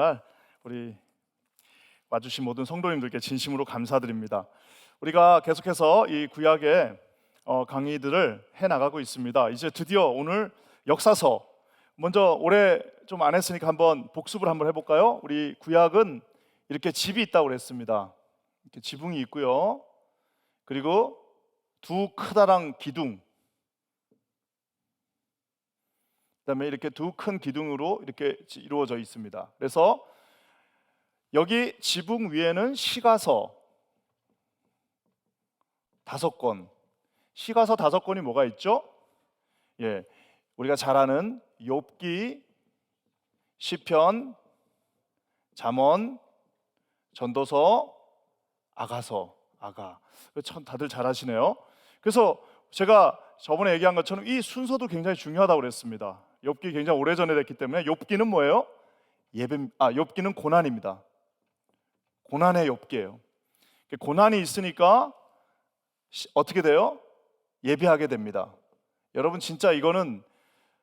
오늘날 우리 와주신 모든 성도님들께 진심으로 감사드립니다. 우리가 계속해서 이 구약의 강의들을 해나가고 있습니다. 이제 드디어 오늘 역사서, 먼저 올해 좀 안 했으니까 한번 복습을 한번 해볼까요? 우리 구약은 이렇게 집이 있다고 그랬습니다. 이렇게 지붕이 있고요, 그리고 두 커다란 기둥, 그다음에 이렇게 두 큰 기둥으로 이렇게 이루어져 있습니다. 그래서 여기 지붕 위에는 시가서 5권, 시가서 5권이 뭐가 있죠? 우리가 잘 아는 욥기, 시편, 잠언, 전도서, 아가서, 참 다들 잘 아시네요. 그래서 제가 저번에 얘기한 것처럼 이 순서도 굉장히 중요하다고 그랬습니다. 욥기 굉장히 오래전에 됐기 때문에. 욥기는 뭐예요? 욥기는 고난입니다. 고난의 욥기예요. 고난이 있으니까 어떻게 돼요? 예배하게 됩니다. 여러분, 진짜 이거는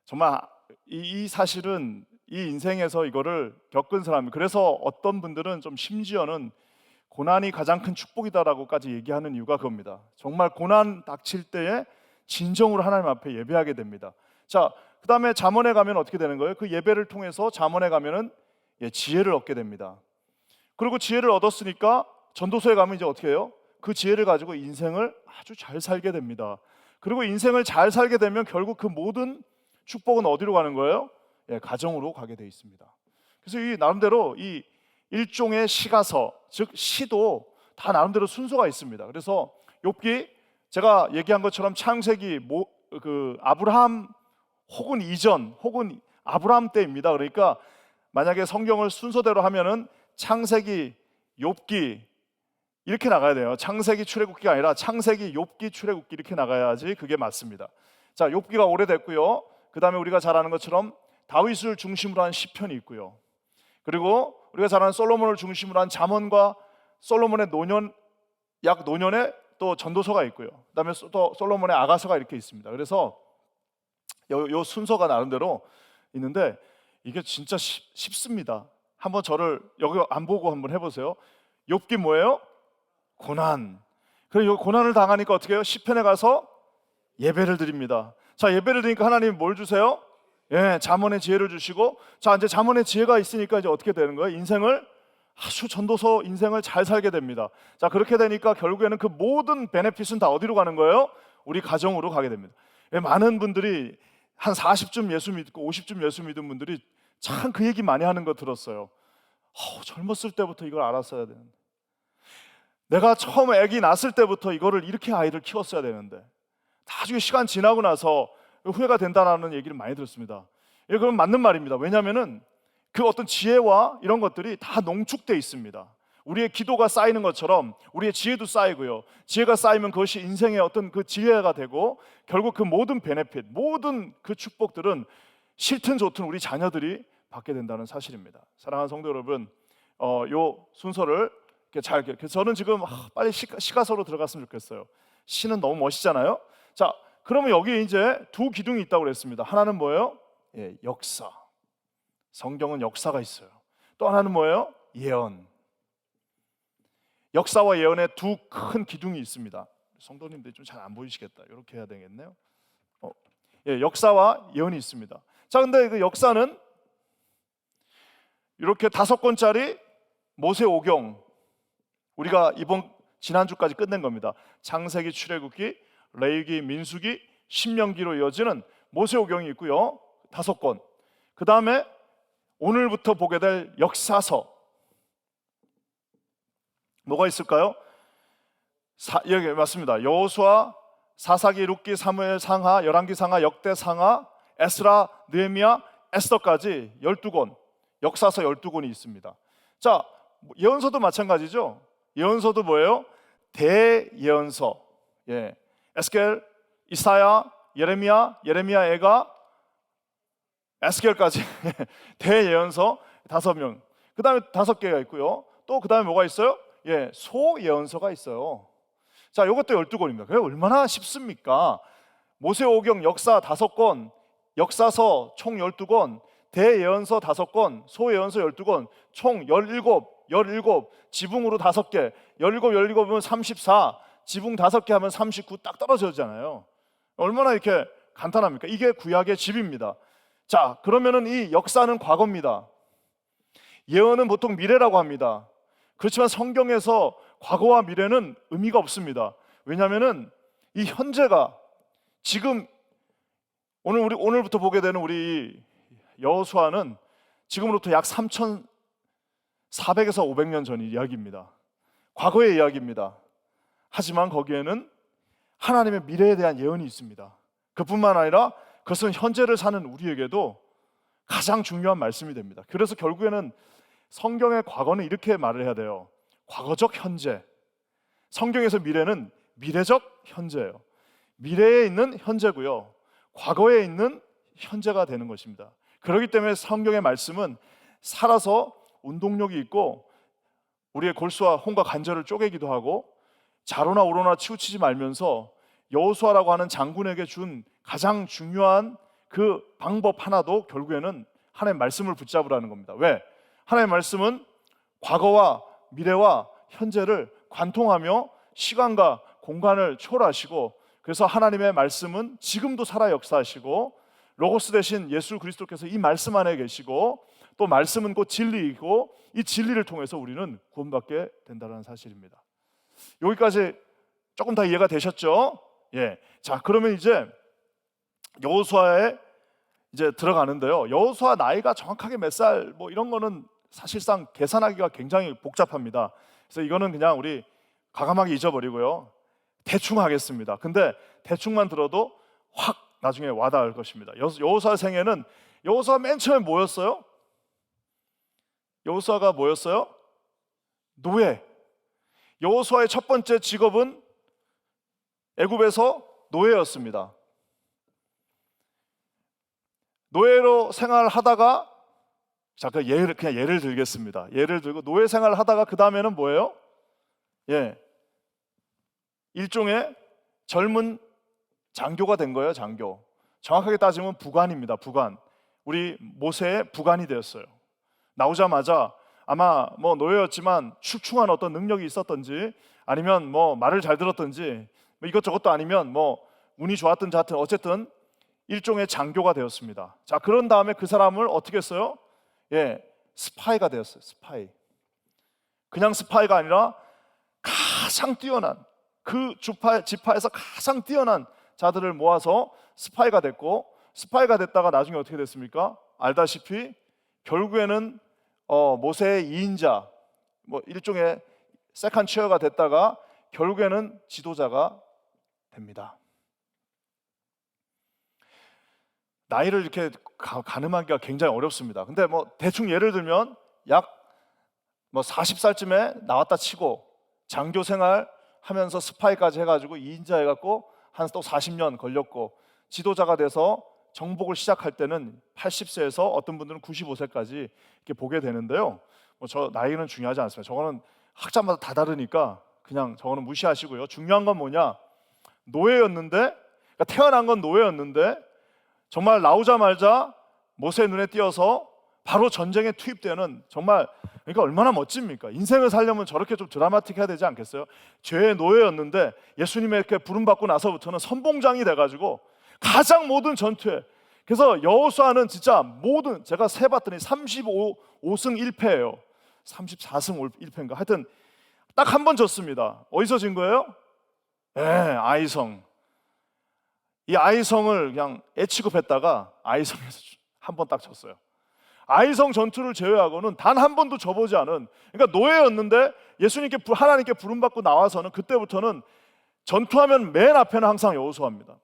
정말 이 사실은 이 인생에서 이거를 겪은 사람, 그래서 어떤 분들은 좀 심지어는 고난이 가장 큰 축복이다라고까지 얘기하는 이유가 그겁니다. 정말 고난 닥칠 때에 진정으로 하나님 앞에 예배하게 됩니다. 자, 그 다음에 잠언에 가면 어떻게 되는 거예요? 그 예배를 통해서 잠언에 가면은 지혜를 얻게 됩니다. 그리고 지혜를 얻었으니까 전도서에 가면 이제 어떻게 해요? 그 지혜를 가지고 인생을 아주 잘 살게 됩니다. 그리고 인생을 잘 살게 되면 결국 그 모든 축복은 어디로 가는 거예요? 가정으로 가게 돼 있습니다. 그래서 이 나름대로 이 일종의 시가서, 즉 시도 다 나름대로 순서가 있습니다. 그래서 욥기, 제가 얘기한 것처럼 창세기, 아브라함 혹은 이전 혹은 아브라함 때입니다. 그러니까 만약에 성경을 순서대로 하면은 창세기, 욥기 이렇게 나가야 돼요. 창세기, 출애굽기가 아니라 창세기, 욥기, 출애굽기 이렇게 나가야지 그게 맞습니다. 자, 욥기가 오래됐고요. 그 다음에 우리가 잘 아는 것처럼 다윗을 중심으로 한 시편이 있고요. 그리고 우리가 잘 아는 솔로몬을 중심으로 한 잠언과 솔로몬의 노년의 또 전도서가 있고요. 그 다음에 또 솔로몬의 아가서가 이렇게 있습니다. 그래서 요 순서가 나름대로 있는데 이게 진짜 쉽습니다. 한번 저를 여기 안 보고 한번 해보세요. 욥기 뭐예요? 고난. 그리고 고난을 당하니까 어떻게 해요? 시편에 가서 예배를 드립니다. 자, 예배를 드리니까 하나님이 뭘 주세요? 잠언의 지혜를 주시고, 자, 이제 잠언의 지혜가 있으니까 이제 어떻게 되는 거예요? 인생을 아주 전도서 인생을 잘 살게 됩니다. 자, 그렇게 되니까 결국에는 그 모든 베네핏은 다 어디로 가는 거예요? 우리 가정으로 가게 됩니다. 많은 분들이 한 40쯤 예수 믿고 50쯤 예수 믿은 분들이 참 그 얘기 많이 하는 거 들었어요. 젊었을 때부터 이걸 알았어야 되는데, 내가 처음 아기 낳았을 때부터 이거를 이렇게 아이를 키웠어야 되는데, 나중에 시간 지나고 나서 후회가 된다는 얘기를 많이 들었습니다. 그건 맞는 말입니다. 왜냐하면은 그 어떤 지혜와 이런 것들이 다 농축되어 있습니다. 우리의 기도가 쌓이는 것처럼 우리의 지혜도 쌓이고요. 지혜가 쌓이면 그것이 인생의 어떤 그 지혜가 되고, 결국 그 모든 베네핏, 모든 그 축복들은 싫든 좋든 우리 자녀들이 받게 된다는 사실입니다. 사랑하는 성도 여러분, 요 순서를 그래서 저는 지금 빨리 시가서로 들어갔으면 좋겠어요. 시는 너무 멋있잖아요. 자, 그러면 여기 이제 두 기둥이 있다고 그랬습니다. 하나는 뭐예요? 역사. 성경은 역사가 있어요. 또 하나는 뭐예요? 예언. 역사와 예언의 두 큰 기둥이 있습니다. 성도님들이 좀 잘 안 보이시겠다. 이렇게 해야 되겠네요. 역사와 예언이 있습니다. 자, 근데 그 역사는 이렇게 5권짜리 모세오경, 우리가 지난주까지 끝낸 겁니다. 창세기, 출애굽기, 레위기, 민수기, 신명기로 이어지는 모세오경이 있고요. 5권. 그 다음에 오늘부터 보게 될 역사서, 뭐가 있을까요? 여기 맞습니다. 여호수아, 사사기, 룻기, 사무엘 상하, 열왕기 상하, 역대 상하, 에스라, 느헤미야, 에스더까지 12권, 역사서 12권이 있습니다. 자, 예언서도 마찬가지죠. 예언서도 뭐예요? 대예언서. 에스겔, 이사야, 예레미야, 애가, 에스겔까지 대예언서 5명. 그 다음에 5개가 있고요. 또 그 다음에 뭐가 있어요? 소예언서가 있어요. 자, 이것도 12권입니다. 그게 얼마나 쉽습니까? 모세오경 역사 5권, 역사서 총 12권, 대예언서 5권, 소예언서 12권, 총 17, 지붕으로 5개, 17이면 34, 지붕 5개 하면 39 딱 떨어지잖아요. 얼마나 이렇게 간단합니까? 이게 구약의 집입니다. 자, 그러면은 이 역사는 과거입니다. 예언은 보통 미래라고 합니다. 그렇지만 성경에서 과거와 미래는 의미가 없습니다. 왜냐하면은 이 현재가 지금 오늘부터 보게 되는 우리 여호수아는 지금으로부터 약 3,400에서 500년 전 이야기입니다. 과거의 이야기입니다. 하지만 거기에는 하나님의 미래에 대한 예언이 있습니다. 그뿐만 아니라 그것은 현재를 사는 우리에게도 가장 중요한 말씀이 됩니다. 그래서 결국에는 성경의 과거는 이렇게 말을 해야 돼요. 과거적 현재. 성경에서 미래는 미래적 현재예요. 미래에 있는 현재고요, 과거에 있는 현재가 되는 것입니다. 그렇기 때문에 성경의 말씀은 살아서 운동력이 있고 우리의 골수와 혼과 관절을 쪼개기도 하고 좌로나 우로나 치우치지 말면서 여호수아라고 하는 장군에게 준 가장 중요한 그 방법 하나도 결국에는 하나님의 말씀을 붙잡으라는 겁니다. 왜? 하나님의 말씀은 과거와 미래와 현재를 관통하며 시간과 공간을 초월하시고, 그래서 하나님의 말씀은 지금도 살아 역사하시고 로고스 대신 예수 그리스도께서 이 말씀 안에 계시고 또 말씀은 곧 진리이고 이 진리를 통해서 우리는 구원받게 된다는 사실입니다. 여기까지 조금 다 이해가 되셨죠? 예. 자, 그러면 이제 여호수아에 이제 들어가는데요. 여호수아 나이가 정확하게 몇 살 뭐 이런 거는 사실상 계산하기가 굉장히 복잡합니다. 그래서 이거는 그냥 우리 과감하게 잊어버리고요, 대충 하겠습니다. 근데 대충만 들어도 확 나중에 와닿을 것입니다. 여호수아 생애는, 여호수아 맨 처음에 뭐였어요? 여호수아가 뭐였어요? 노예. 여호수아의 첫 번째 직업은 애굽에서 노예였습니다. 노예로 생활하다가, 자, 그냥 예를 들겠습니다. 예를 들고 노예 생활을 하다가 그 다음에는 뭐예요? 예, 일종의 젊은 장교가 된 거예요. 장교. 정확하게 따지면 부관입니다. 부관. 우리 모세의 부관이 되었어요. 나오자마자 아마 뭐 노예였지만 출중한 어떤 능력이 있었던지 아니면 뭐 말을 잘 들었던지 뭐 이것저것도 아니면 뭐 운이 좋았든지 하여튼 어쨌든 일종의 장교가 되었습니다. 자, 그런 다음에 그 사람을 어떻게 했어요? 예, 스파이가 되었어요. 스파이. 그냥 스파이가 아니라 가장 뛰어난 그 지파에서 가장 뛰어난 자들을 모아서 스파이가 됐고, 스파이가 됐다가 나중에 어떻게 됐습니까? 알다시피 결국에는 모세의 2인자, 뭐 일종의 세컨 체어가 됐다가 결국에는 지도자가 됩니다. 나이를 이렇게 가늠하기가 굉장히 어렵습니다. 근데 뭐 대충 예를 들면 약 뭐 40살쯤에 나왔다 치고 장교 생활 하면서 스파이까지 해가지고 2인자 해갖고 한 또 40년 걸렸고, 지도자가 돼서 정복을 시작할 때는 80세에서 어떤 분들은 95세까지 이렇게 보게 되는데요. 뭐 저 나이는 중요하지 않습니다. 저거는 학자마다 다 다르니까 그냥 저거는 무시하시고요. 중요한 건 뭐냐? 노예였는데, 그러니까 태어난 건 노예였는데 정말 나오자마자 모세 눈에 띄어서 바로 전쟁에 투입되는, 정말 그러니까 얼마나 멋집니까? 인생을 살려면 저렇게 좀 드라마틱해야 되지 않겠어요? 죄의 노예였는데 예수님에게 부름받고 나서부터는 선봉장이 돼가지고 가장 모든 전투에, 그래서 여호수아는 진짜 모든, 제가 세봤더니 35승 1패예요 34승 1패인가 하여튼 딱 한 번 졌습니다. 어디서 진 거예요? 아이성. 이 아이성을 그냥 애취급했다가 아이성에서 한 번 딱 졌어요. 아이성 전투를 제외하고는 단 한 번도 져보지 않은, 그러니까 노예였는데 예수님께 하나님께 부름받고 나와서는 그때부터는 전투하면 맨 앞에는 항상 여호수아입니다.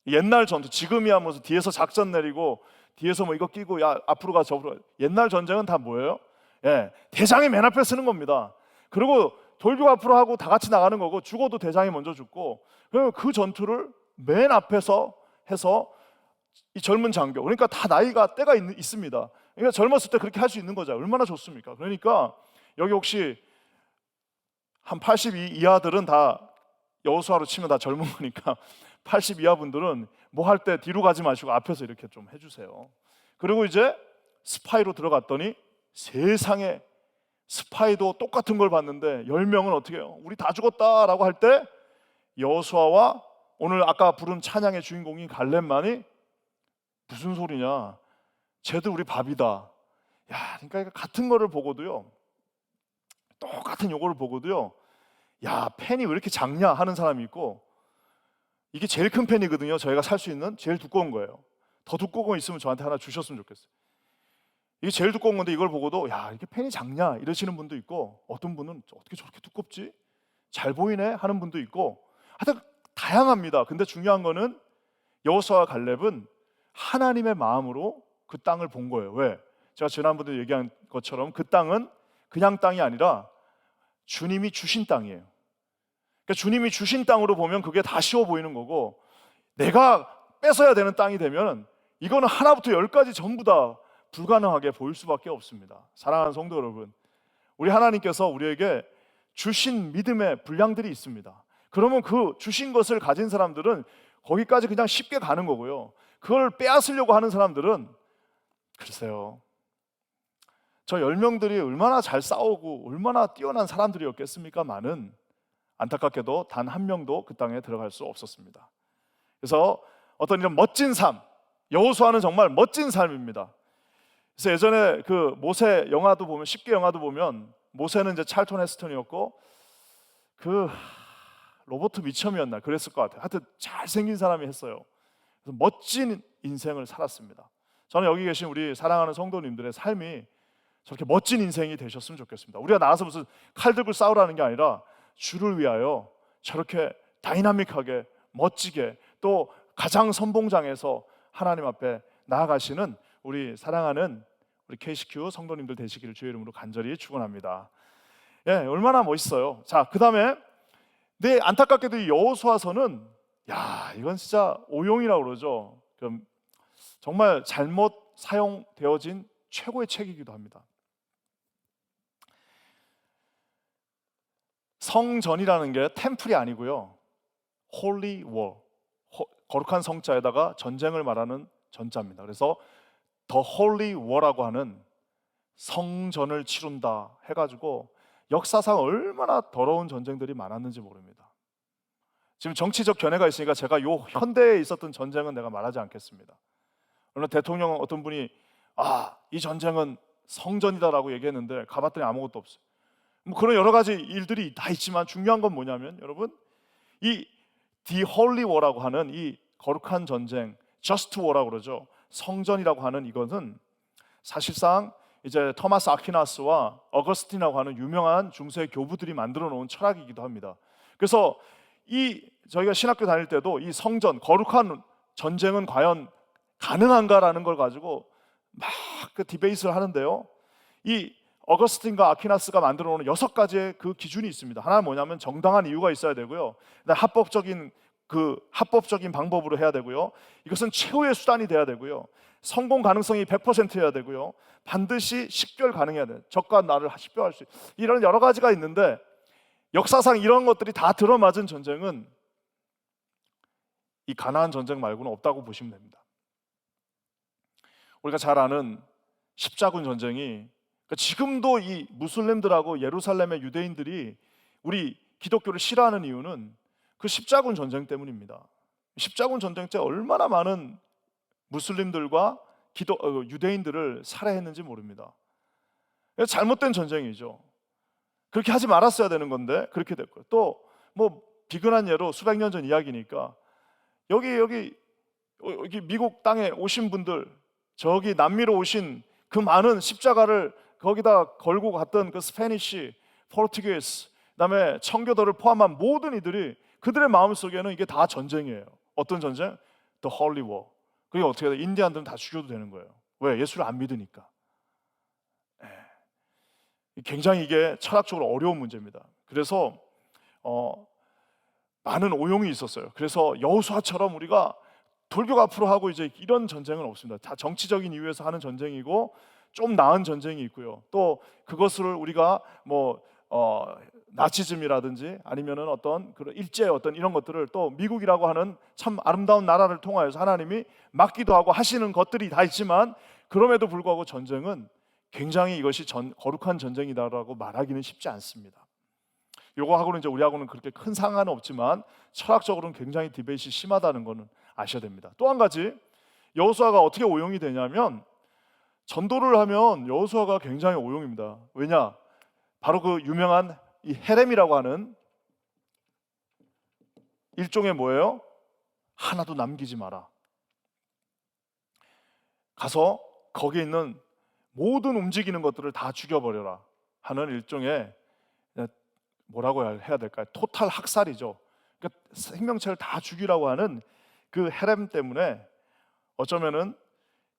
옛날 전투, 지금이야 무슨 뒤에서 작전 내리고 뒤에서 뭐 이거 끼고 야 앞으로 가 저으로, 옛날 전쟁은 다 뭐예요? 예, 대장이 맨 앞에 쓰는 겁니다. 그리고 돌격 앞으로 하고 다 같이 나가는 거고, 죽어도 대장이 먼저 죽고, 그러면 그 전투를 맨 앞에서 해서 이 젊은 장교, 그러니까 다 나이가 때가 있습니다. 그러니까 젊었을 때 그렇게 할 수 있는 거죠. 얼마나 좋습니까? 그러니까 여기 혹시 한 80 이하들은 다 여호수아로 치면 다 젊은 거니까 80 이하 분들은 뭐 할 때 뒤로 가지 마시고 앞에서 이렇게 좀 해주세요. 그리고 이제 스파이로 들어갔더니 세상에 스파이도 똑같은 걸 봤는데 10명은 어떻게 해요? 우리 다 죽었다라고 할 때 여호수아와 오늘 아까 부른 찬양의 주인공인 갈렙만이 무슨 소리냐? 쟤들 우리 밥이다. 야, 그러니까 같은 거를 보고도요. 똑같은 요거를 보고도요. 야, 펜이 왜 이렇게 작냐 하는 사람이 있고, 이게 제일 큰 펜이거든요. 저희가 살 수 있는 제일 두꺼운 거예요. 더 두꺼운 거 있으면 저한테 하나 주셨으면 좋겠어요. 이게 제일 두꺼운 건데 이걸 보고도 야, 이게 펜이 작냐 이러시는 분도 있고, 어떤 분은 어떻게 저렇게 두껍지? 잘 보이네 하는 분도 있고, 하여튼 다양합니다. 근데 중요한 거는 여호수아와 갈렙은 하나님의 마음으로 그 땅을 본 거예요. 왜? 제가 지난번에 얘기한 것처럼 그 땅은 그냥 땅이 아니라 주님이 주신 땅이에요. 그러니까 주님이 주신 땅으로 보면 그게 다 쉬워 보이는 거고, 내가 뺏어야 되는 땅이 되면 이거는 하나부터 열까지 전부 다 불가능하게 보일 수밖에 없습니다. 사랑하는 성도 여러분, 우리 하나님께서 우리에게 주신 믿음의 분량들이 있습니다. 그러면 그 주신 것을 가진 사람들은 거기까지 그냥 쉽게 가는 거고요. 그걸 빼앗으려고 하는 사람들은 글쎄요, 저 10명들이 얼마나 잘 싸우고 얼마나 뛰어난 사람들이었겠습니까만은 안타깝게도 단 한 명도 그 땅에 들어갈 수 없었습니다. 그래서 어떤 이런 멋진 삶, 여호수아는 정말 멋진 삶입니다. 그래서 예전에 그 모세 영화도 보면, 10개 영화도 보면 모세는 이제 찰턴 헤스턴이었고 그 로버트 미첨이었나 그랬을 것 같아요. 하여튼 잘생긴 사람이 했어요. 그래서 멋진 인생을 살았습니다. 저는 여기 계신 우리 사랑하는 성도님들의 삶이 저렇게 멋진 인생이 되셨으면 좋겠습니다. 우리가 나가서 무슨 칼 들고 싸우라는 게 아니라 주를 위하여 저렇게 다이나믹하게 멋지게 또 가장 선봉장에서 하나님 앞에 나아가시는 우리 사랑하는 우리 KCQ 성도님들 되시기를 주의 이름으로 간절히 축원합니다. 예, 얼마나 멋있어요. 자, 그 다음에 안타깝게도 이 여호수아서는 이건 진짜 오용이라고 그러죠. 정말 잘못 사용되어진 최고의 책이기도 합니다. 성전이라는 게 템플이 아니고요, Holy War, 거룩한 성자에다가 전쟁을 말하는 전자입니다. 그래서 The Holy War라고 하는 성전을 치룬다 해가지고 역사상 얼마나 더러운 전쟁들이 많았는지 모릅니다. 지금 정치적 견해가 있으니까 제가 요 현대에 있었던 전쟁은 내가 말하지 않겠습니다. 어느 대통령 어떤 분이 이 전쟁은 성전이다라고 얘기했는데 가봤더니 아무것도 없어요. 뭐 그런 여러 가지 일들이 다 있지만 중요한 건 뭐냐면, 여러분, 이 The Holy War라고 하는 이 거룩한 전쟁, Just War라고 그러죠. 성전이라고 하는 이것은 사실상 이제 토마스 아퀴나스와 어거스틴이라고 하는 유명한 중세 교부들이 만들어 놓은 철학이기도 합니다. 그래서 저희가 신학교 다닐 때도 이 성전, 거룩한 전쟁은 과연 가능한가라는 걸 가지고 막 그 디베이트를 하는데요, 이 어거스틴과 아퀴나스가 만들어 놓은 6가지의 그 기준이 있습니다. 하나는 뭐냐면 정당한 이유가 있어야 되고요, 합법적인 방법으로 해야 되고요, 이것은 최후의 수단이 돼야 되고요, 성공 가능성이 100%여야 되고요, 반드시 식별 가능해야 돼요. 적과 나를 식별할 수 있는 이런 여러 가지가 있는데, 역사상 이런 것들이 다 들어맞은 전쟁은 이 가나안 전쟁 말고는 없다고 보시면 됩니다. 우리가 잘 아는 십자군 전쟁이, 지금도 이 무슬림들하고 예루살렘의 유대인들이 우리 기독교를 싫어하는 이유는 그 십자군 전쟁 때문입니다. 십자군 전쟁 때 얼마나 많은 무슬림들과 유대인들을 살해했는지 모릅니다. 잘못된 전쟁이죠. 그렇게 하지 말았어야 되는 건데 그렇게 됐고요. 또 뭐 비근한 예로 수백 년 전 이야기니까 여기 미국 땅에 오신 분들, 저기 남미로 오신 그 많은 십자가를 거기다 걸고 갔던 그 스페니쉬, 포르투기스, 그다음에 청교도를 포함한 모든 이들이 그들의 마음속에는 이게 다 전쟁이에요. 어떤 전쟁? The Holy War. 그게 어떻게 돼? 인디안들은 다 죽여도 되는 거예요. 왜? 예수를 안 믿으니까. 굉장히 이게 철학적으로 어려운 문제입니다. 그래서 많은 오용이 있었어요. 그래서 여호수아처럼 우리가 돌격 앞으로 하고 이제 이런 전쟁은 없습니다. 다 정치적인 이유에서 하는 전쟁이고 좀 나은 전쟁이 있고요. 또 그것을 우리가 나치즘이라든지 아니면은 어떤 그런 일제 어떤 이런 것들을 또 미국이라고 하는 참 아름다운 나라를 통하여서 하나님이 막기도 하고 하시는 것들이 다 있지만, 그럼에도 불구하고 전쟁은 굉장히 이것이 거룩한 전쟁이다라고 말하기는 쉽지 않습니다. 요거하고는 이제 우리하고는 그렇게 큰 상관은 없지만 철학적으로는 굉장히 디베이트가 심하다는 것은 아셔야 됩니다. 또 한 가지, 여호수아가 어떻게 오용이 되냐면 전도를 하면 여호수아가 굉장히 오용입니다. 왜냐? 바로 그 유명한 이 헤렘이라고 하는 일종의 뭐예요? 하나도 남기지 마라. 가서 거기에 있는 모든 움직이는 것들을 다 죽여버려라 하는 일종의, 뭐라고 해야 될까요? 토탈 학살이죠. 그러니까 생명체를 다 죽이라고 하는 그 헤렘 때문에 어쩌면은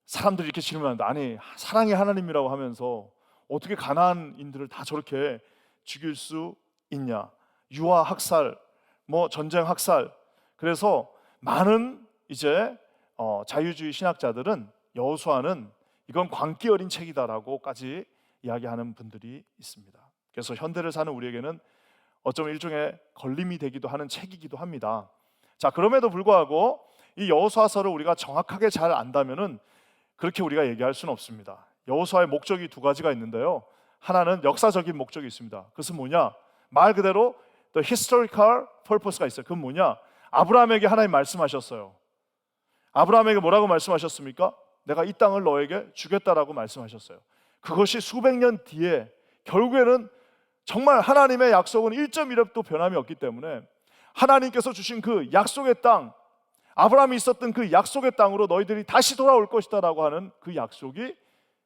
사람들이 이렇게 질문한다. 아니, 사랑이 하나님이라고 하면서 어떻게 가나안인들을 다 저렇게 죽일 수 있냐? 유아 학살, 뭐 전쟁 학살. 그래서 많은 이제 자유주의 신학자들은 여호수아는 이건 광기 어린 책이다라고까지 이야기하는 분들이 있습니다. 그래서 현대를 사는 우리에게는 어쩌면 일종의 걸림이 되기도 하는 책이기도 합니다. 자, 그럼에도 불구하고 이 여호수아서를 우리가 정확하게 잘 안다면은 그렇게 우리가 얘기할 수는 없습니다. 여호수아의 목적이 두 가지가 있는데요. 하나는 역사적인 목적이 있습니다. 그것은 뭐냐? 말 그대로 the historical purpose가 있어요. 그건 뭐냐? 아브라함에게 하나님 말씀하셨어요. 아브라함에게 뭐라고 말씀하셨습니까? 내가 이 땅을 너에게 주겠다라고 말씀하셨어요. 그것이 수백 년 뒤에 결국에는 정말 하나님의 약속은 1.1획도 변함이 없기 때문에 하나님께서 주신 그 약속의 땅, 아브라함이 있었던 그 약속의 땅으로 너희들이 다시 돌아올 것이다 라고 하는 그 약속이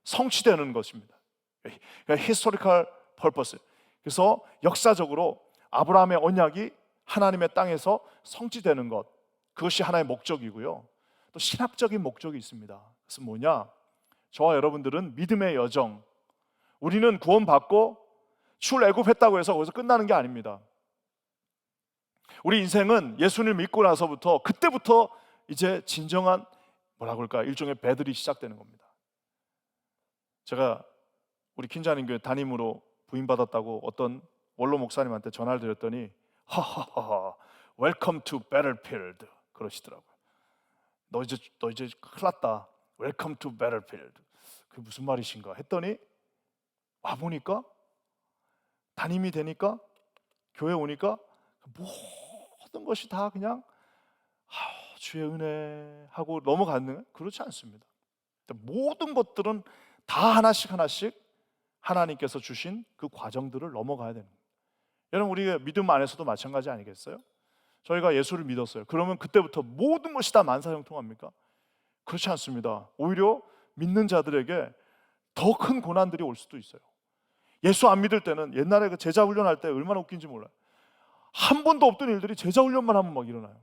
성취되는 것입니다. 그러니까 historical purpose. 그래서 역사적으로 아브라함의 언약이 하나님의 땅에서 성취되는 것, 그것이 하나의 목적이고요. 또 신학적인 목적이 있습니다. 그래서 뭐냐? 저와 여러분들은 믿음의 여정, 우리는 구원받고 출애굽했다고 해서 거기서 끝나는 게 아닙니다. 우리 인생은 예수님을 믿고 나서부터, 그때부터 이제 진정한 뭐라고 할까, 일종의 배들이 시작되는 겁니다. 제가 우리 킨자님 교회 담임으로 부임받았다고 어떤 원로 목사님한테 전화를 드렸더니 하하하, 웰컴 투 배틀필드 그러시더라고요. 너 이제 큰일 났다. 웰컴 투 배틀필드. 그게 무슨 말이신가 했더니 와보니까, 담임이 되니까, 교회 오니까 모든 것이 다 그냥 주의 은혜 하고 넘어가는, 그렇지 않습니다. 모든 것들은 다 하나씩 하나님께서 주신 그 과정들을 넘어가야 되는 거예요. 여러분, 우리가 믿음 안에서도 마찬가지 아니겠어요? 저희가 예수를 믿었어요. 그러면 그때부터 모든 것이 다 만사형통합니까? 그렇지 않습니다. 오히려 믿는 자들에게 더 큰 고난들이 올 수도 있어요. 예수 안 믿을 때는, 옛날에 그 제자 훈련할 때 얼마나 웃긴지 몰라요. 한 번도 없던 일들이 제자 훈련만 하면 막 일어나요.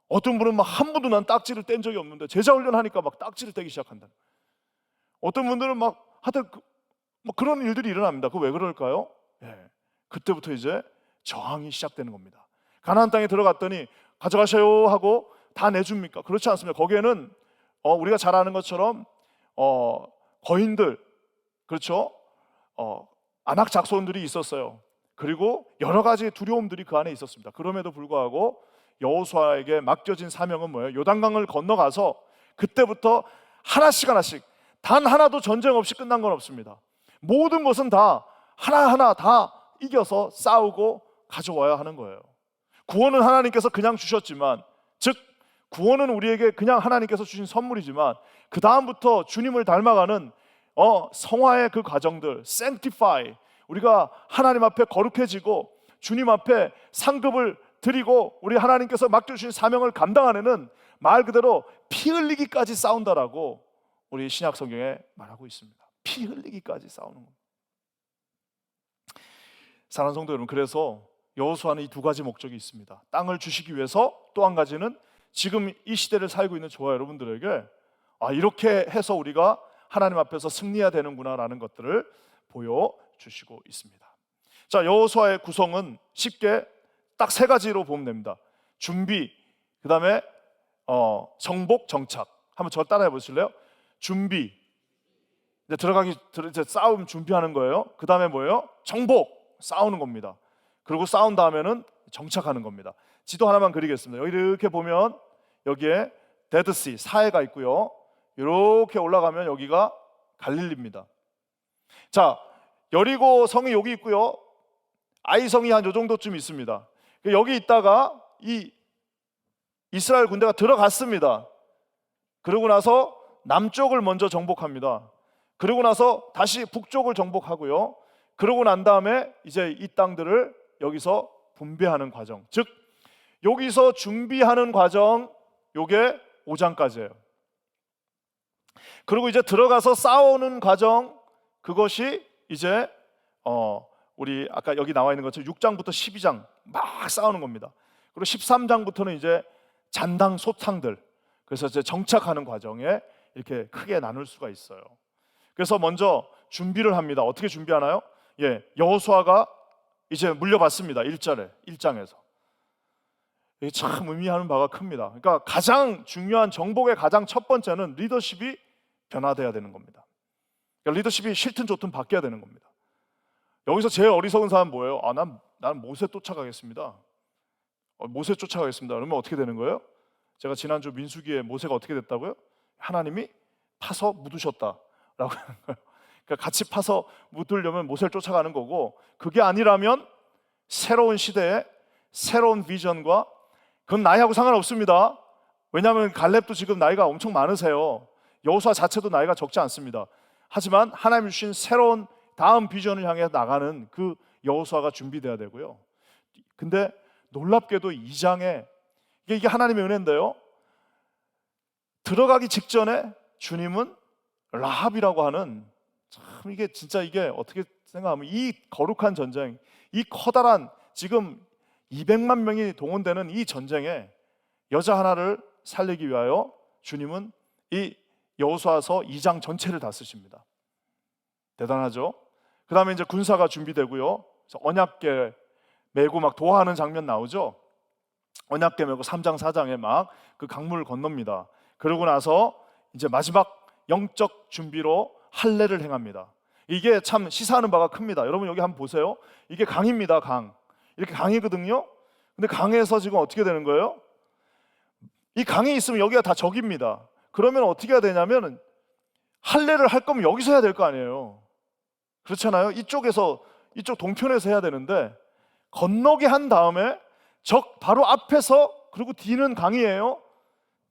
어떤 분은 막 한 번도 난 딱지를 뗀 적이 없는데 제자 훈련하니까 막 딱지를 떼기 시작한다. 어떤 분들은 막 하여튼 그런 일들이 일어납니다. 그거 왜 그럴까요? 그때부터 이제 저항이 시작되는 겁니다. 가나안 땅에 들어갔더니 가져가셔요 하고 다 내줍니까? 그렇지 않습니다. 거기에는 우리가 잘 아는 것처럼 거인들, 그렇죠? 안악작손들이 있었어요. 그리고 여러 가지 두려움들이 그 안에 있었습니다. 그럼에도 불구하고 여호수아에게 맡겨진 사명은 뭐예요? 요단강을 건너가서 그때부터 하나씩 단 하나도 전쟁 없이 끝난 건 없습니다. 모든 것은 다 하나하나 다 이겨서 싸우고 가져와야 하는 거예요. 구원은 하나님께서 그냥 주셨지만, 즉 구원은 우리에게 그냥 하나님께서 주신 선물이지만, 그 다음부터 주님을 닮아가는 성화의 그 과정들, sanctify, 우리가 하나님 앞에 거룩해지고 주님 앞에 상급을 드리고 우리 하나님께서 맡겨주신 사명을 감당하는, 말 그대로 피 흘리기까지 싸운다라고 우리 신약 성경에 말하고 있습니다. 피 흘리기까지 싸우는 겁니다. 사랑하는 성도 여러분, 그래서 여호수아는 이 두 가지 목적이 있습니다. 땅을 주시기 위해서, 또 한 가지는 지금 이 시대를 살고 있는 저와 여러분들에게 이렇게 해서 우리가 하나님 앞에서 승리해야 되는구나라는 것들을 보여주시고 있습니다. 자, 여호수아의 구성은 쉽게 딱 세 가지로 보면 됩니다. 준비, 그 다음에 정복, 정착. 한번 저 따라해 보실래요? 준비, 이제 싸움 준비하는 거예요. 그 다음에 뭐예요? 정복, 싸우는 겁니다. 그리고 싸운 다음에는 정착하는 겁니다. 지도 하나만 그리겠습니다. 여기 이렇게 보면 여기에 데드시, 사해가 있고요. 이렇게 올라가면 여기가 갈릴리입니다. 자, 여리고 성이 여기 있고요. 아이 성이 한 요 정도쯤 있습니다. 여기 있다가 이 이스라엘 군대가 들어갔습니다. 그러고 나서 남쪽을 먼저 정복합니다. 그러고 나서 다시 북쪽을 정복하고요. 그러고 난 다음에 이제 이 땅들을 여기서 분배하는 과정, 즉 여기서 준비하는 과정, 요게 5장까지예요. 그리고 이제 들어가서 싸우는 과정, 그것이 이제 우리 아까 여기 나와 있는 것처럼 6장부터 12장 막 싸우는 겁니다. 그리고 13장부터는 이제 잔당 소탕들, 그래서 이제 정착하는 과정에 이렇게 크게 나눌 수가 있어요. 그래서 먼저 준비를 합니다. 어떻게 준비하나요? 여호수아가 이제 물려받습니다. 1장에서. 이게 참 의미하는 바가 큽니다. 그러니까 가장 중요한 정복의 가장 첫 번째는 리더십이 변화돼야 되는 겁니다. 그러니까 리더십이 싫든 좋든 바뀌어야 되는 겁니다. 여기서 제일 어리석은 사람은 뭐예요? 난 모세 쫓아가겠습니다. 모세 쫓아가겠습니다. 그러면 어떻게 되는 거예요? 제가 지난주 민수기에 모세가 어떻게 됐다고요? 하나님이 파서 묻으셨다라고 하는 거예요. 그러니까 같이 파서 묻으려면 모세를 쫓아가는 거고, 그게 아니라면 새로운 시대에 새로운 비전과, 그건 나이하고 상관없습니다. 왜냐하면 갈렙도 지금 나이가 엄청 많으세요. 여호수아 자체도 나이가 적지 않습니다. 하지만 하나님이 주신 새로운 다음 비전을 향해 나가는 그 여호수아가 준비돼야 되고요. 근데 놀랍게도 2장에 이게 하나님의 은혜인데요, 들어가기 직전에 주님은 라합이라고 하는, 참 이게 진짜 이게 어떻게 생각하면 이 거룩한 전쟁, 이 커다란 지금 200만 명이 동원되는 이 전쟁에 여자 하나를 살리기 위하여 주님은 이 여호수아서 2장 전체를 다 쓰십니다. 대단하죠? 그 다음에 이제 군사가 준비되고요. 그래서 언약궤 메고 막 도하는 장면 나오죠? 언약궤 메고 3장 4장에 막 그 강물을 건넙니다. 그러고 나서 이제 마지막 영적 준비로 할례를 행합니다. 이게 참 시사하는 바가 큽니다. 여러분 여기 한번 보세요. 이게 강입니다. 강. 이렇게 강이거든요. 근데 강에서 지금 어떻게 되는 거예요? 이 강이 있으면 여기가 다 적입니다. 그러면 어떻게 해야 되냐면 할례를 할 거면 여기서 해야 될 거 아니에요. 그렇잖아요. 이쪽 동편에서 해야 되는데 건너게 한 다음에 적 바로 앞에서, 그리고 뒤는 강이에요.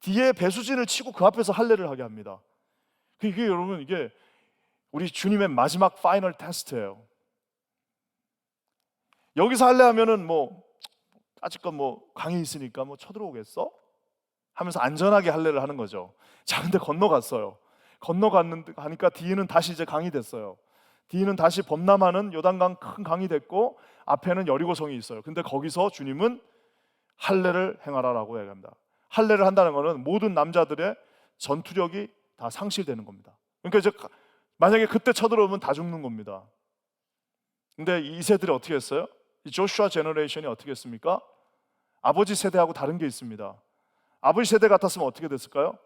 뒤에 배수진을 치고 그 앞에서 할례를 하게 합니다. 이게 여러분 이게 우리 주님의 마지막 파이널 테스트예요. 여기서 할례하면은 뭐 아직껏 뭐 강이 있으니까 뭐 쳐들어오겠어? 하면서 안전하게 할례를 하는 거죠. 자, 근데 건너갔어요. 건너갔는데 하니까 뒤에는 다시 이제 강이 됐어요. 뒤는 다시 범람하는 요단강 큰 강이 됐고 앞에는 여리고성이 있어요. 근데 거기서 주님은 할례를 행하라라고 얘기합니다. 할례를 한다는 것은 모든 남자들의 전투력이 다 상실되는 겁니다. 그러니까 이제 만약에 그때 쳐들어오면 다 죽는 겁니다. 근데 이 세들이 어떻게 했어요? 이 조슈아 제너레이션이 어떻게 했습니까? 아버지 세대하고 다른 게 있습니다. 아버지 세대 같았으면 어떻게 됐을까요?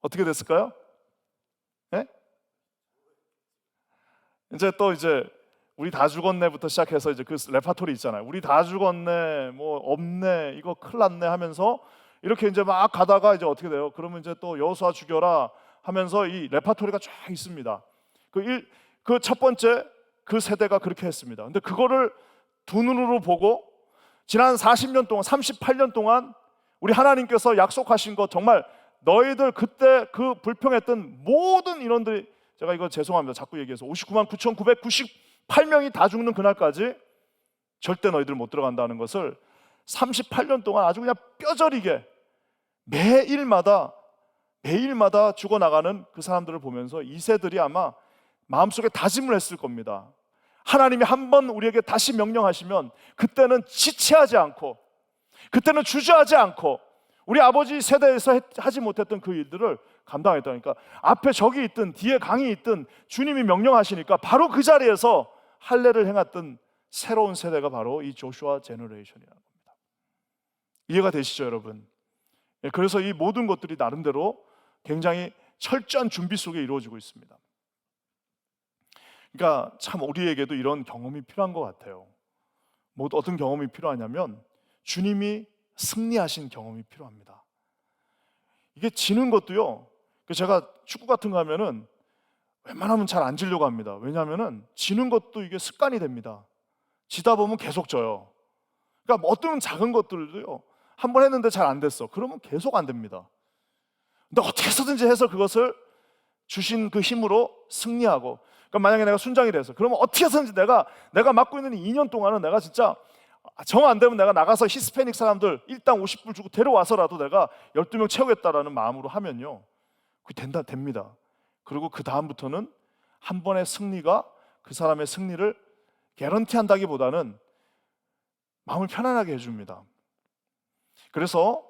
어떻게 됐을까요? 네? 이제 우리 다 죽었네부터 시작해서 이제 그 레파토리 있잖아요. 우리 다 죽었네, 뭐 없네, 이거 큰일 났네 하면서 이렇게 이제 막 가다가 이제 어떻게 돼요? 그러면 이제 또 여호수아 죽여라 하면서 이 레파토리가 쫙 있습니다. 그 첫 번째 그 세대가 그렇게 했습니다. 근데 그거를 두 눈으로 보고 지난 40년 동안, 38년 동안 우리 하나님께서 약속하신 것, 정말 너희들 그때 그 불평했던 모든 인원들이, 제가 이거 죄송합니다. 자꾸 얘기해서 59만 9,998명이 다 죽는 그날까지 절대 너희들 못 들어간다는 것을 38년 동안 아주 그냥 뼈저리게 매일마다 죽어나가는 그 사람들을 보면서 이 세들이 아마 마음속에 다짐을 했을 겁니다. 하나님이 한번 우리에게 다시 명령하시면 그때는 지체하지 않고, 그때는 주저하지 않고 우리 아버지 세대에서 하지 못했던 그 일들을 감당했다니까. 앞에 적이 있든 뒤에 강이 있든 주님이 명령하시니까 바로 그 자리에서 할례를 행했던 새로운 세대가 바로 이 조슈아 제너레이션이라는 겁니다. 이해가 되시죠, 여러분? 그래서 이 모든 것들이 나름대로 굉장히 철저한 준비 속에 이루어지고 있습니다. 그러니까 참 우리에게도 이런 경험이 필요한 것 같아요. 어떤 경험이 필요하냐면 주님이 승리하신 경험이 필요합니다. 이게 지는 것도요, 제가 축구 같은 거 하면은 웬만하면 잘 안 지려고 합니다. 왜냐하면은 지는 것도 이게 습관이 됩니다. 지다 보면 계속 져요. 그러니까 뭐 어떤 작은 것들도요, 한 번 했는데 잘 안 됐어. 그러면 계속 안 됩니다. 근데 어떻게 해서든지 해서 그것을 주신 그 힘으로 승리하고, 그러니까 만약에 내가 순장이 돼서, 그러면 어떻게 해서든지 내가 맡고 있는 2년 동안은 내가 진짜 정 안 되면 내가 나가서 히스패닉 사람들 일당 50불 주고 데려와서라도 내가 12명 채우겠다라는 마음으로 하면요, 그게 됩니다. 그리고 그 다음부터는 한 번의 승리가 그 사람의 승리를 개런티한다기보다는 마음을 편안하게 해줍니다. 그래서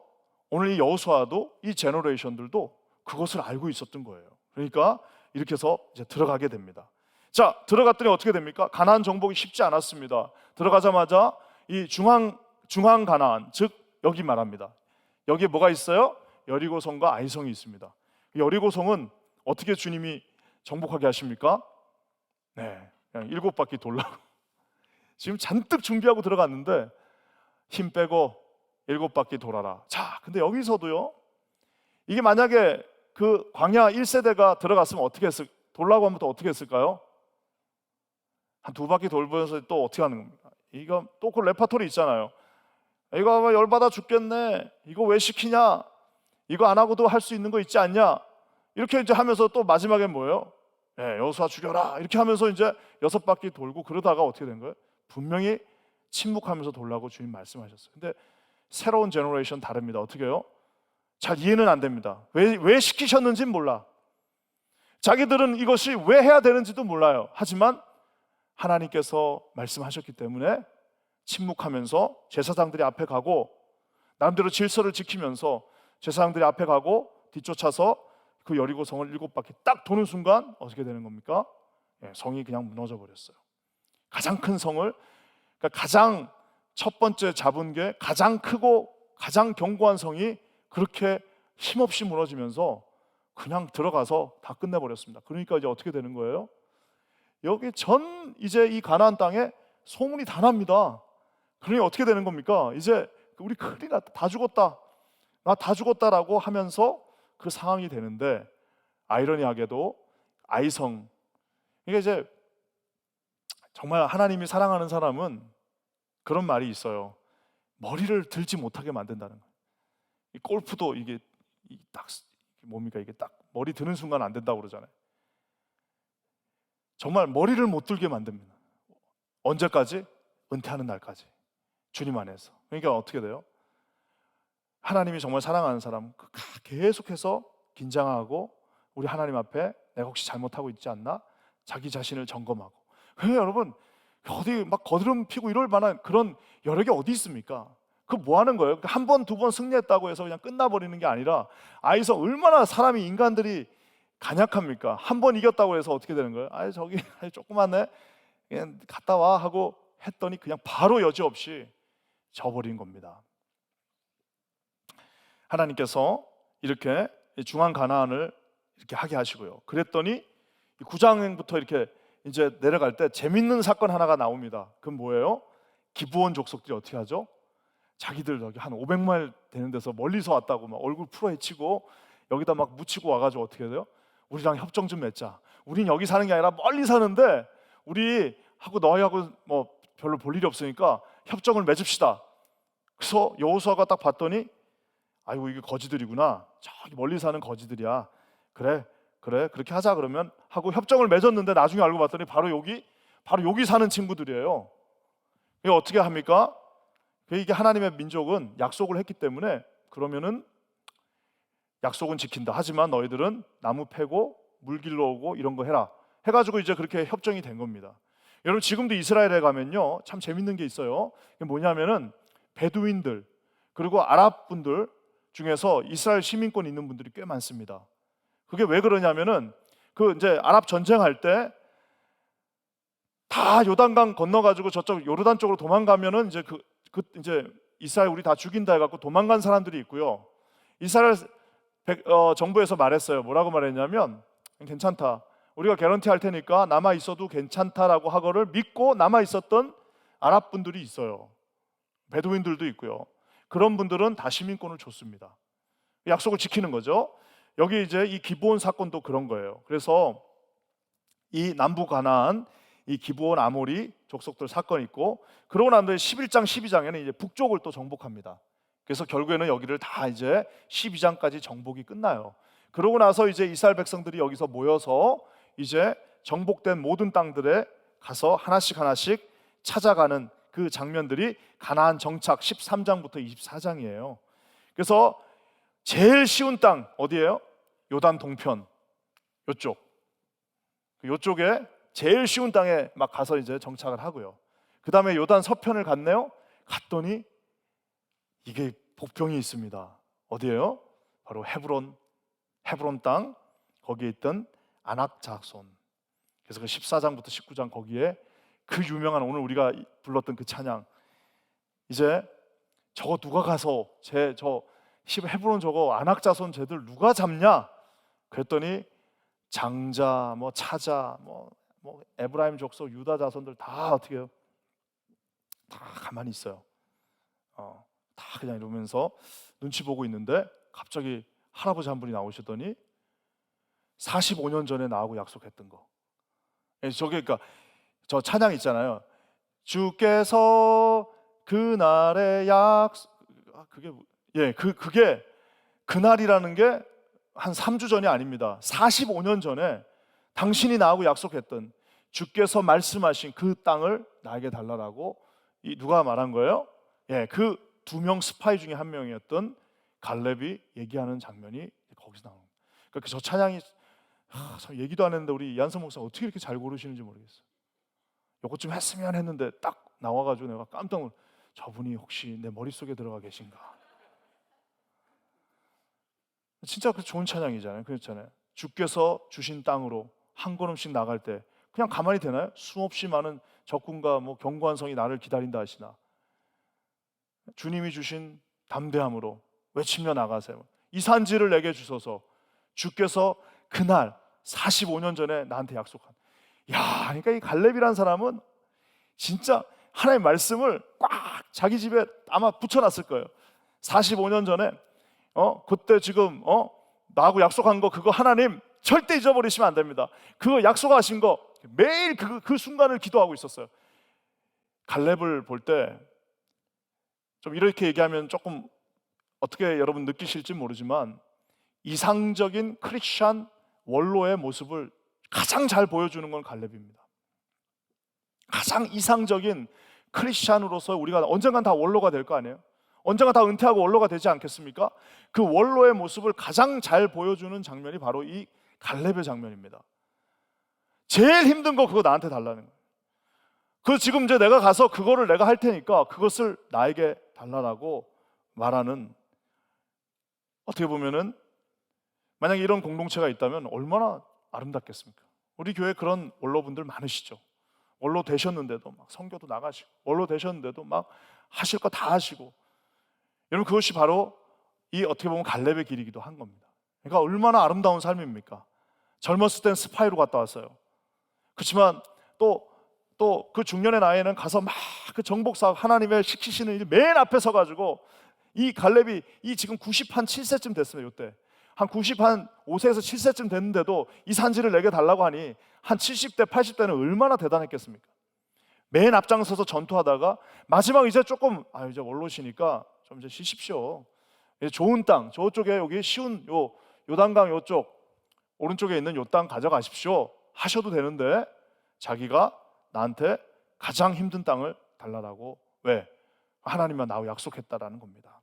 오늘 이 여호수아도 이 제너레이션들도 그것을 알고 있었던 거예요. 그러니까 이렇게 해서 이제 들어가게 됩니다. 자, 들어갔더니 어떻게 됩니까? 가나안 정복이 쉽지 않았습니다. 들어가자마자 이 중앙 가나안, 즉 여기 말합니다. 여기에 뭐가 있어요? 여리고성과 아이성이 있습니다. 여리고성은 어떻게 주님이 정복하게 하십니까? 네, 그냥 7바퀴 돌라고. 지금 잔뜩 준비하고 들어갔는데 힘 빼고 7바퀴 돌아라. 자, 근데 여기서도요, 이게 만약에 그 광야 1세대가 들어갔으면 돌라고 하면 또 어떻게 했을까요? 한 2바퀴 돌면서 또 어떻게 하는 겁니까? 이거 또 그 레파토리 있잖아요. 이거 아마 열받아 죽겠네. 이거 왜 시키냐? 이거 안 하고도 할 수 있는 거 있지 않냐? 이렇게 이제 하면서 또 마지막에 뭐예요? 네, 여호수아 죽여라. 이렇게 하면서 이제 6바퀴 돌고, 그러다가 어떻게 된 거예요? 분명히 침묵하면서 돌라고 주님 말씀하셨어요. 근데 새로운 제너레이션 다릅니다. 어떻게 해요? 잘 이해는 안 됩니다. 왜 시키셨는지는 몰라. 자기들은 이것이 왜 해야 되는지도 몰라요. 하지만 하나님께서 말씀하셨기 때문에 침묵하면서 제사장들이 앞에 가고, 나름대로 질서를 지키면서 제사장들이 앞에 가고 뒤쫓아서 그 여리고성을 7바퀴 딱 도는 순간 어떻게 되는 겁니까? 성이 그냥 무너져 버렸어요. 가장 큰 성을, 그러니까 가장 첫 번째 잡은 게 가장 크고 가장 견고한 성이 그렇게 힘없이 무너지면서 그냥 들어가서 다 끝내버렸습니다. 그러니까 이제 어떻게 되는 거예요? 여기 이제 이 가나안 땅에 소문이 다 납니다. 그러니 어떻게 되는 겁니까? 이제 우리 큰일 났다, 다 죽었다, 나 다 죽었다라고 하면서 그 상황이 되는데, 아이러니하게도 아이성, 이게 이제 정말 하나님이 사랑하는 사람은 그런 말이 있어요. 머리를 들지 못하게 만든다는 거예요. 이 골프도 이게 딱 뭡니까? 이게 딱 머리 드는 순간 안 된다고 그러잖아요. 정말 머리를 못 들게 만듭니다. 언제까지? 은퇴하는 날까지. 주님 안에서. 그러니까 어떻게 돼요? 하나님이 정말 사랑하는 사람 계속해서 긴장하고, 우리 하나님 앞에 내가 혹시 잘못하고 있지 않나? 자기 자신을 점검하고. 여러분, 어디 막 거드름 피고 이럴 만한 그런 여력이 어디 있습니까? 그 뭐 하는 거예요? 한 번, 2번 승리했다고 해서 그냥 끝나버리는 게 아니라, 아이성 얼마나 사람이, 인간들이 간약합니까? 한 번 이겼다고 해서 어떻게 되는 거예요? 저기 조그맣네, 그냥 갔다 와 하고 했더니 그냥 바로 여지없이 져버린 겁니다. 하나님께서 이렇게 중앙 가나안을 이렇게 하게 하시고요. 그랬더니 9장부터 이렇게 이제 내려갈 때 재밌는 사건 하나가 나옵니다. 그건 뭐예요? 기브온 족속들이 어떻게 하죠? 자기들 여기 한 500마일 되는 데서 멀리서 왔다고 막 얼굴 풀어헤치고 여기다 막 묻히고 와가지고 어떻게 해요? 우리랑 협정 좀 맺자. 우린 여기 사는 게 아니라 멀리 사는데 우리 하고 너희하고 뭐 별로 볼 일이 없으니까 협정을 맺읍시다. 그래서 여호수아가 딱 봤더니, 아이고 이게 거지들이구나. 저기 멀리 사는 거지들이야. 그래 그렇게 하자 그러면 하고 협정을 맺었는데, 나중에 알고 봤더니 바로 여기 사는 친구들이에요. 이게 어떻게 합니까? 이게 하나님의 민족은 약속을 했기 때문에, 그러면은 약속은 지킨다. 하지만 너희들은 나무 패고 물 길러 오고 이런 거 해라. 해가지고 이제 그렇게 협정이 된 겁니다. 여러분, 지금도 이스라엘에 가면요, 참 재밌는 게 있어요. 그게 뭐냐면은 베두인들 그리고 아랍 분들 중에서 이스라엘 시민권 있는 분들이 꽤 많습니다. 그게 왜 그러냐면은 그 이제 아랍 전쟁할 때 다 요단강 건너가지고 저쪽 요르단 쪽으로 도망가면은 이제 이제 이스라엘 우리 다 죽인다 해갖고 도망간 사람들이 있고요. 이스라엘 정부에서 말했어요. 뭐라고 말했냐면, 괜찮다, 우리가 개런티 할 테니까 남아 있어도 괜찮다라고 하거를 믿고 남아 있었던 아랍 분들이 있어요. 베두인들도 있고요. 그런 분들은 다 시민권을 줬습니다. 약속을 지키는 거죠. 여기 이제 이 기브온 사건도 그런 거예요. 그래서 이 남부 가나안, 이 기브온 아모리 족속들 사건이 있고, 그러고 난 뒤에 11장 12장에는 이제 북쪽을 또 정복합니다. 그래서 결국에는 여기를 다 이제 12장까지 정복이 끝나요. 그러고 나서 이제 이스라엘 백성들이 여기서 모여서 이제 정복된 모든 땅들에 가서 하나씩 하나씩 찾아가는 그 장면들이 가나안 정착 13장부터 24장이에요. 그래서 제일 쉬운 땅 어디예요? 요단 동편, 요쪽에 제일 쉬운 땅에 막 가서 이제 정착을 하고요. 그 다음에 요단 서편을 갔네요. 갔더니 이게 복병이 있습니다. 어디예요? 바로 헤브론 땅, 거기에 있던 아낙 자손. 그래서 그 14장부터 19장 거기에 그 유명한 오늘 우리가 불렀던 그 찬양, 이제 저거 누가 가서 저 헤브론 저거 아낙 자손 쟤들 누가 잡냐? 그랬더니 장자, 뭐 차자, 뭐 에브라임 족속, 유다 자손들 다 어떻게 해요? 다 가만히 있어요. 다 그냥 이러면서 눈치 보고 있는데 갑자기 할아버지 한 분이 나오시더니 45년 전에 나하고 약속했던 거. 저게 그러니까 저 찬양 있잖아요. 주께서 그날의 그게 그날이라는 게 한 3주 전이 아닙니다. 45년 전에 당신이 나하고 약속했던, 주께서 말씀하신 그 땅을 나에게 달라라고 누가 말한 거예요? 그 2명 스파이 중에 한 명이었던 갈렙이 얘기하는 장면이 거기서 나오는 거예요. 그러니까 저 찬양이 참 얘기도 안 했는데 우리 이한성 목사 어떻게 이렇게 잘 고르시는지 모르겠어요. 이것 좀 했으면 했는데 딱 나와가지고 내가 깜짝 놀랐어요. 저분이 혹시 내 머릿속에 들어가 계신가? 진짜 그 좋은 찬양이잖아요. 그렇잖아요. 주께서 주신 땅으로 한 걸음씩 나갈 때 그냥 가만히 되나요? 수없이 많은 적군과 뭐 견고한 성이 나를 기다린다 하시나, 주님이 주신 담대함으로 외치며 나가세요. 이 산지를 내게 주소서. 주께서 그날 45년 전에 나한테 약속한. 그러니까 이 갈렙이라는 사람은 진짜 하나님의 말씀을 꽉 자기 집에 아마 붙여놨을 거예요. 45년 전에 그때 지금 나하고 약속한 거, 그거 하나님 절대 잊어버리시면 안 됩니다. 그거 약속하신 거 매일 그 순간을 기도하고 있었어요. 갈렙을 볼 때 좀 이렇게 얘기하면 조금 어떻게 여러분 느끼실지 모르지만, 이상적인 크리스찬 원로의 모습을 가장 잘 보여주는 건 갈렙입니다. 가장 이상적인 크리스찬으로서 우리가 언젠간 다 원로가 될 거 아니에요? 언젠가 다 은퇴하고 원로가 되지 않겠습니까? 그 원로의 모습을 가장 잘 보여주는 장면이 바로 이 갈렙의 장면입니다. 제일 힘든 거 그거 나한테 달라는 거예요. 그 지금 이제 내가 가서 그거를 내가 할 테니까 그것을 나에게 달라라고 말하는, 어떻게 보면은 만약에 이런 공동체가 있다면 얼마나 아름답겠습니까? 우리 교회에 그런 원로분들 많으시죠. 원로 되셨는데도 막 선교도 나가시고, 원로 되셨는데도 막 하실 거 다 하시고. 여러분, 그것이 바로 이 어떻게 보면 갈렙의 길이기도 한 겁니다. 그러니까 얼마나 아름다운 삶입니까? 젊었을 땐 스파이로 갔다 왔어요. 그렇지만 또 그 중년의 나이에는 가서 막 그 정복사업, 하나님의 시키시는 일 맨 앞에 서가지고, 이 갈렙이 이 지금 97세쯤 됐어요. 이때 한 95세에서 7세쯤 됐는데도 이 산지를 내게 달라고 하니 한 70대 80대는 얼마나 대단했겠습니까? 맨 앞장서서 전투하다가 마지막 이제 조금 이제 원로시니까 좀 이제 쉬십시오. 좋은 땅 저쪽에 여기 쉬운 요단강 요쪽 오른쪽에 있는 요 땅 가져가십시오 하셔도 되는데, 자기가 나한테 가장 힘든 땅을 달라라고. 왜? 하나님만 나하고 약속했다라는 겁니다.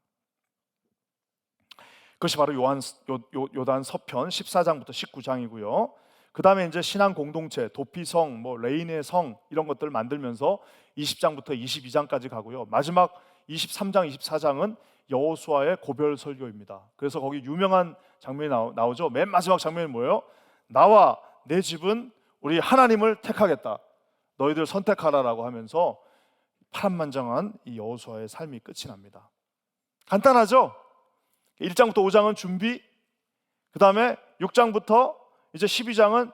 그것이 바로 요단 서편 14장부터 19장이고요. 그 다음에 이제 신앙 공동체, 도피성, 레인의 성 이런 것들을 만들면서 20장부터 22장까지 가고요. 마지막 23장, 24장은 여호수아의 고별 설교입니다. 그래서 거기 유명한 장면이 나오죠. 맨 마지막 장면이 뭐예요? 나와 내 집은 우리 하나님을 택하겠다. 너희들 선택하라라고 하면서 파란만장한 이 여호수아의 삶이 끝이 납니다. 간단하죠? 1장부터 5장은 준비, 그 다음에 6장부터 이제 12장은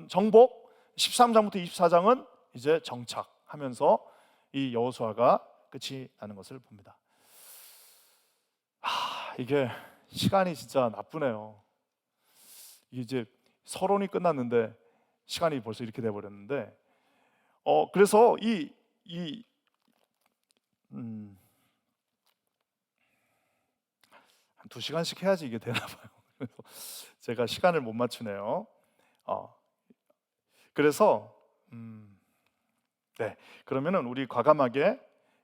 정복, 13장부터 24장은 이제 정착하면서 이 여호수아가 끝이 나는 것을 봅니다. 이게 시간이 진짜 나쁘네요. 이게 이제 서론이 끝났는데 시간이 벌써 이렇게 돼 버렸는데 그래서 한 2시간씩 해야지 이게 되나 봐요. 그래서 제가 시간을 못 맞추네요. 그래서 네, 그러면은 우리 과감하게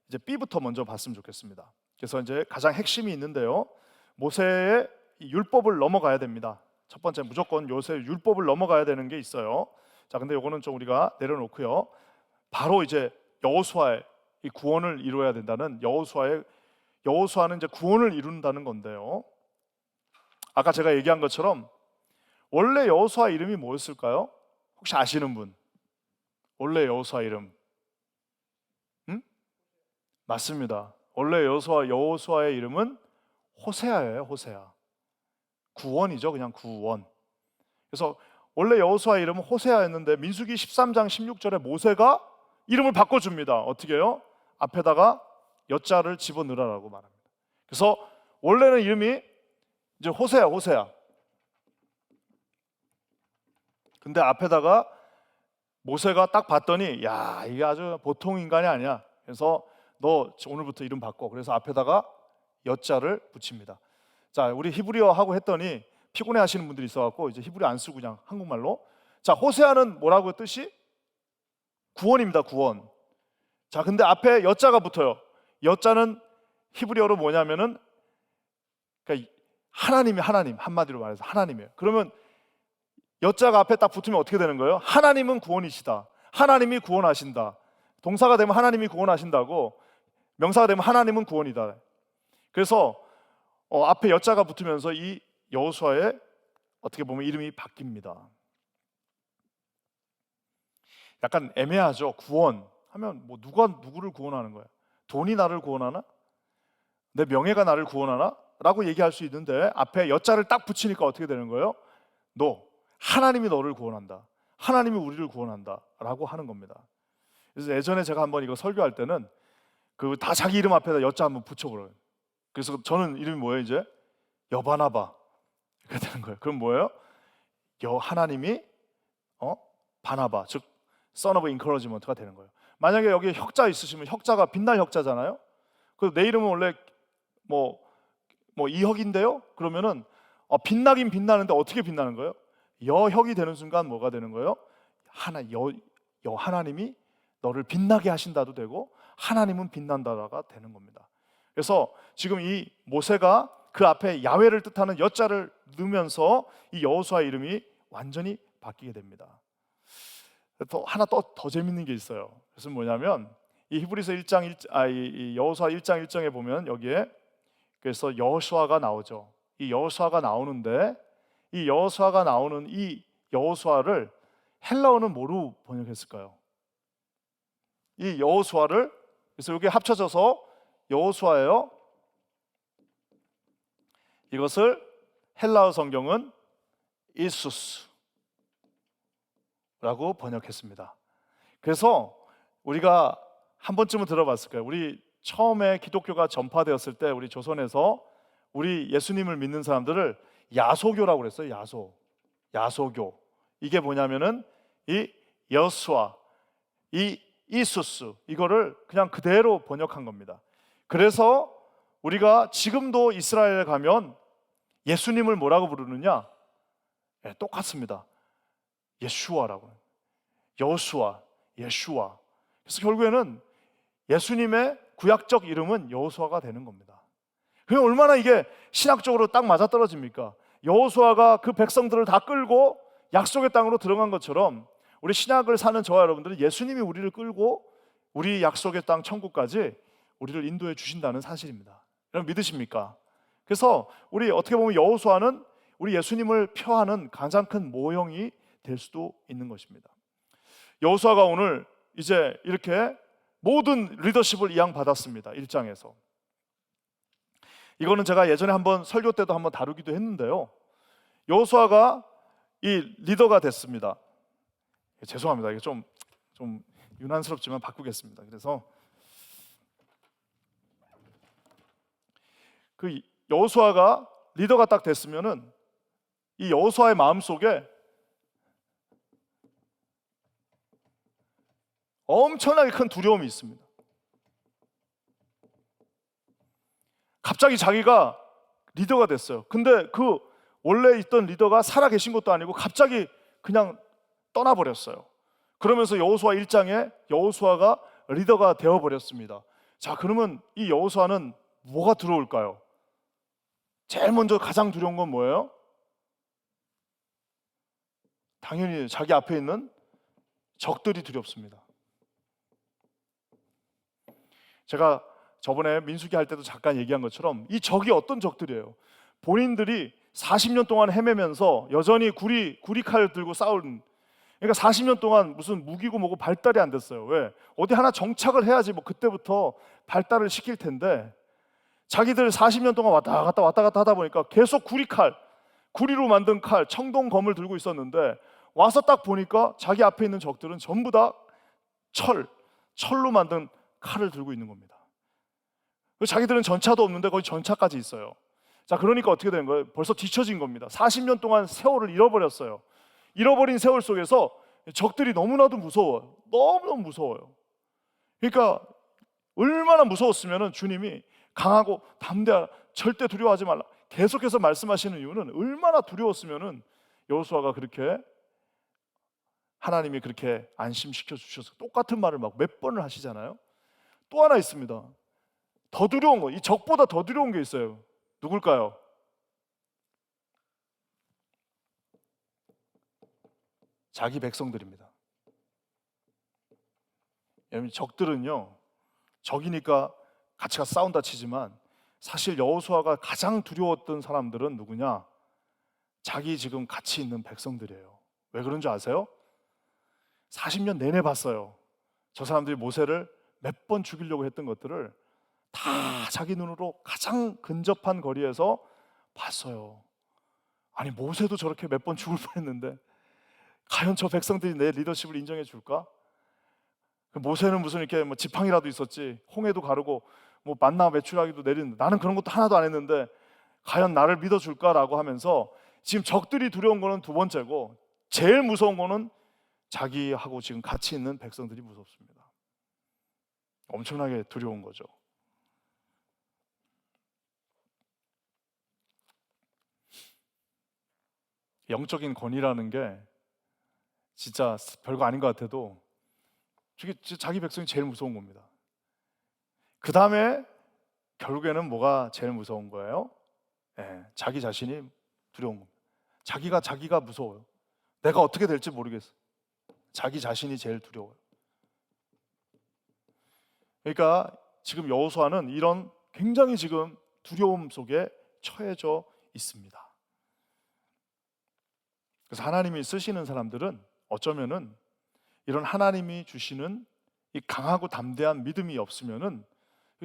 이제 B부터 먼저 봤으면 좋겠습니다. 그래서 이제 가장 핵심이 있는데요. 모세의 이 율법을 넘어가야 됩니다. 첫 번째 무조건 요새 율법을 넘어가야 되는 게 있어요. 자, 근데 요거는 좀 우리가 내려놓고요. 바로 이제 여호수아의 이 구원을 이루어야 된다는 여호수아는 이제 구원을 이룬다는 건데요. 아까 제가 얘기한 것처럼 원래 여호수아 이름이 뭐였을까요? 혹시 아시는 분? 원래 여호수아 이름? 맞습니다. 원래 여호수아의 이름은 호세아예요. 호세아. 구원이죠. 그냥 구원. 그래서 원래 여호수아 이름은 호세아였는데 민수기 13장 16절에 모세가 이름을 바꿔줍니다. 어떻게 해요? 앞에다가 여자를 집어넣으라고 말합니다. 그래서 원래는 이름이 이제 호세아. 근데 앞에다가 모세가 딱 봤더니 야, 이게 아주 보통 인간이 아니야. 그래서 너 오늘부터 이름 바꿔. 그래서 앞에다가 여자를 붙입니다. 자, 우리 히브리어 하고 했더니 피곤해 하시는 분들이 있어갖고 이제 히브리어 안 쓰고 그냥 한국말로. 자, 호세아는 뭐라고 뜻이? 구원입니다. 구원. 자, 근데 앞에 여자가 붙어요. 여자는 히브리어로 뭐냐면은 그러니까 하나님 한마디로 말해서 하나님이에요. 그러면 여자가 앞에 딱 붙으면 어떻게 되는 거예요? 하나님은 구원이시다. 하나님이 구원하신다. 동사가 되면 하나님이 구원하신다고, 명사가 되면 하나님은 구원이다. 그래서 앞에 여자가 붙으면서 이 여호수아의 어떻게 보면 이름이 바뀝니다. 약간 애매하죠. 구원 하면 뭐 누가 누구를 구원하는 거야? 돈이 나를 구원하나? 내 명예가 나를 구원하나? 라고 얘기할 수 있는데 앞에 여자를 딱 붙이니까 어떻게 되는 거예요? 하나님이 너를 구원한다. 하나님이 우리를 구원한다 라고 하는 겁니다. 그래서 예전에 제가 한번 이거 설교할 때는 다 자기 이름 앞에다 여자 한번 붙여버려요. 그래서 저는 이름이 뭐예요? 이제 여바나바 이렇게 되는 거예요. 그럼 뭐예요? 하나님이 바나바, 즉 son of encouragement가 되는 거예요. 만약에 여기 혁자 있으시면 혁자가 빛날 혁자잖아요. 그래서 내 이름은 원래 뭐 이혁인데요. 그러면은 빛나긴 빛나는데 어떻게 빛나는 거예요? 여혁이 되는 순간 뭐가 되는 거예요? 하나님이 너를 빛나게 하신다도 되고 하나님은 빛난다가 되는 겁니다. 그래서 지금 이 모세가 그 앞에 야훼를 뜻하는 여자를 넣으면서 이 여호수아 이름이 완전히 바뀌게 됩니다. 하나 더 재밌는 게 있어요. 그래서 뭐냐면 이 히브리서 1장 이 여호수아 1장 1장에 보면 여기에 그래서 여호수아가 나오죠. 이 여호수아가 나오는데 이 여호수아가 나오는 이 여호수아를 헬라어는 뭐로 번역했을까요? 이 여호수아를 그래서 이게 합쳐져서 여호수아예요. 이것을 헬라어 성경은 이수스라고 번역했습니다. 그래서 우리가 한 번쯤은 들어봤을 거예요. 우리 처음에 기독교가 전파되었을 때 우리 조선에서 우리 예수님을 믿는 사람들을 야소교라고 그랬어요. 야소교. 이게 뭐냐면은 이 여수아, 이 이수스 이거를 그냥 그대로 번역한 겁니다. 그래서 우리가 지금도 이스라엘에 가면 예수님을 뭐라고 부르느냐? 네, 똑같습니다. 예슈아라고. 여호수아, 예슈아. 그래서 결국에는 예수님의 구약적 이름은 여호수아가 되는 겁니다. 그게 얼마나 이게 신학적으로 딱 맞아떨어집니까? 여호수아가 그 백성들을 다 끌고 약속의 땅으로 들어간 것처럼 우리 신약을 사는 저와 여러분들은 예수님이 우리를 끌고 우리 약속의 땅 천국까지 우리를 인도해 주신다는 사실입니다. 여러분 믿으십니까? 그래서 우리 어떻게 보면 여호수아는 우리 예수님을 표하는 가장 큰 모형이 될 수도 있는 것입니다. 여호수아가 오늘 이제 이렇게 모든 리더십을 이양받았습니다. 1장에서. 이거는 제가 예전에 한번 설교 때도 한번 다루기도 했는데요. 여호수아가 이 리더가 됐습니다. 죄송합니다. 이게 좀 유난스럽지만 바꾸겠습니다. 그래서 그 여호수아가 리더가 딱 됐으면은 이 여호수아의 마음속에 엄청나게 큰 두려움이 있습니다. 갑자기 자기가 리더가 됐어요. 근데 그 원래 있던 리더가 살아 계신 것도 아니고 갑자기 그냥 떠나버렸어요. 그러면서 여호수아 1장에 여호수아가 리더가 되어버렸습니다. 자, 그러면 이 여호수아는 뭐가 들어올까요? 제일 먼저 가장 두려운 건 뭐예요? 당연히 자기 앞에 있는 적들이 두렵습니다. 제가 저번에 민수기 할 때도 잠깐 얘기한 것처럼 이 적이 어떤 적들이에요? 본인들이 40년 동안 헤매면서 여전히 구리칼 들고 싸운, 그러니까 40년 동안 무슨 무기고 뭐고 발달이 안 됐어요. 왜? 어디 하나 정착을 해야지 뭐 그때부터 발달을 시킬 텐데 자기들 40년 동안 왔다 갔다 하다 보니까 계속 구리로 만든 칼, 청동검을 들고 있었는데 와서 딱 보니까 자기 앞에 있는 적들은 전부 다 철로 만든 칼을 들고 있는 겁니다. 자기들은 전차도 없는데 거기 전차까지 있어요. 자, 그러니까 어떻게 되는 거예요? 벌써 뒤처진 겁니다. 40년 동안 세월을 잃어버렸어요. 잃어버린 세월 속에서 적들이 너무나도 무서워요. 너무너무 무서워요. 그러니까 얼마나 무서웠으면 주님이 강하고 담대하라, 절대 두려워하지 말라 계속해서 말씀하시는 이유는 얼마나 두려웠으면 여호수아가 그렇게 하나님이 그렇게 안심시켜 주셔서 똑같은 말을 막 몇 번을 하시잖아요. 또 하나 있습니다. 더 두려운 거, 이 적보다 더 두려운 게 있어요. 누굴까요? 자기 백성들입니다. 여러분, 적들은요, 적이니까 같이 가서 싸운다 치지만 사실 여호수아가 가장 두려웠던 사람들은 누구냐? 자기 지금 같이 있는 백성들이에요. 왜 그런 줄 아세요? 40년 내내 봤어요. 저 사람들이 모세를 몇 번 죽이려고 했던 것들을 다 자기 눈으로 가장 근접한 거리에서 봤어요. 아니, 모세도 저렇게 몇 번 죽을 뻔했는데 과연 저 백성들이 내 리더십을 인정해 줄까? 모세는 무슨 이렇게 뭐 지팡이라도 있었지, 홍해도 가르고 뭐 만나 메추라기도 내리는데 나는 그런 것도 하나도 안 했는데 과연 나를 믿어줄까라고 하면서 지금 적들이 두려운 거는 두 번째고 제일 무서운 거는 자기하고 지금 같이 있는 백성들이 무섭습니다. 엄청나게 두려운 거죠. 영적인 권위라는 게 진짜 별거 아닌 것 같아도 자기 백성이 제일 무서운 겁니다. 그 다음에 결국에는 뭐가 제일 무서운 거예요? 자기 자신이 두려운 겁니다. 자기가 무서워요. 내가 어떻게 될지 모르겠어. 자기 자신이 제일 두려워요. 그러니까 지금 여호수아는 이런 굉장히 지금 두려움 속에 처해져 있습니다. 그래서 하나님이 쓰시는 사람들은 어쩌면은 이런 하나님이 주시는 이 강하고 담대한 믿음이 없으면은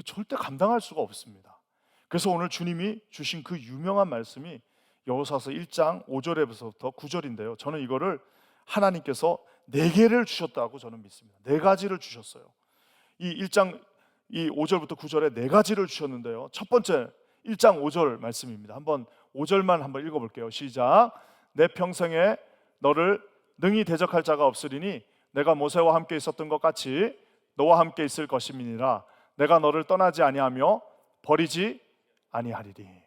절대 감당할 수가 없습니다. 그래서 오늘 주님이 주신 그 유명한 말씀이 여호수아서 1장 5절에서부터 9절인데요. 저는 이거를 하나님께서 4개를 주셨다고 저는 믿습니다. 4가지를 주셨어요. 이 1장 이 5절부터 9절에 4가지를 주셨는데요. 첫 번째 1장 5절 말씀입니다. 한번 5절만 한번 읽어볼게요. 시작. 내 평생에 너를 능히 대적할 자가 없으리니 내가 모세와 함께 있었던 것 같이 너와 함께 있을 것임이니라. 내가 너를 떠나지 아니하며 버리지 아니하리니.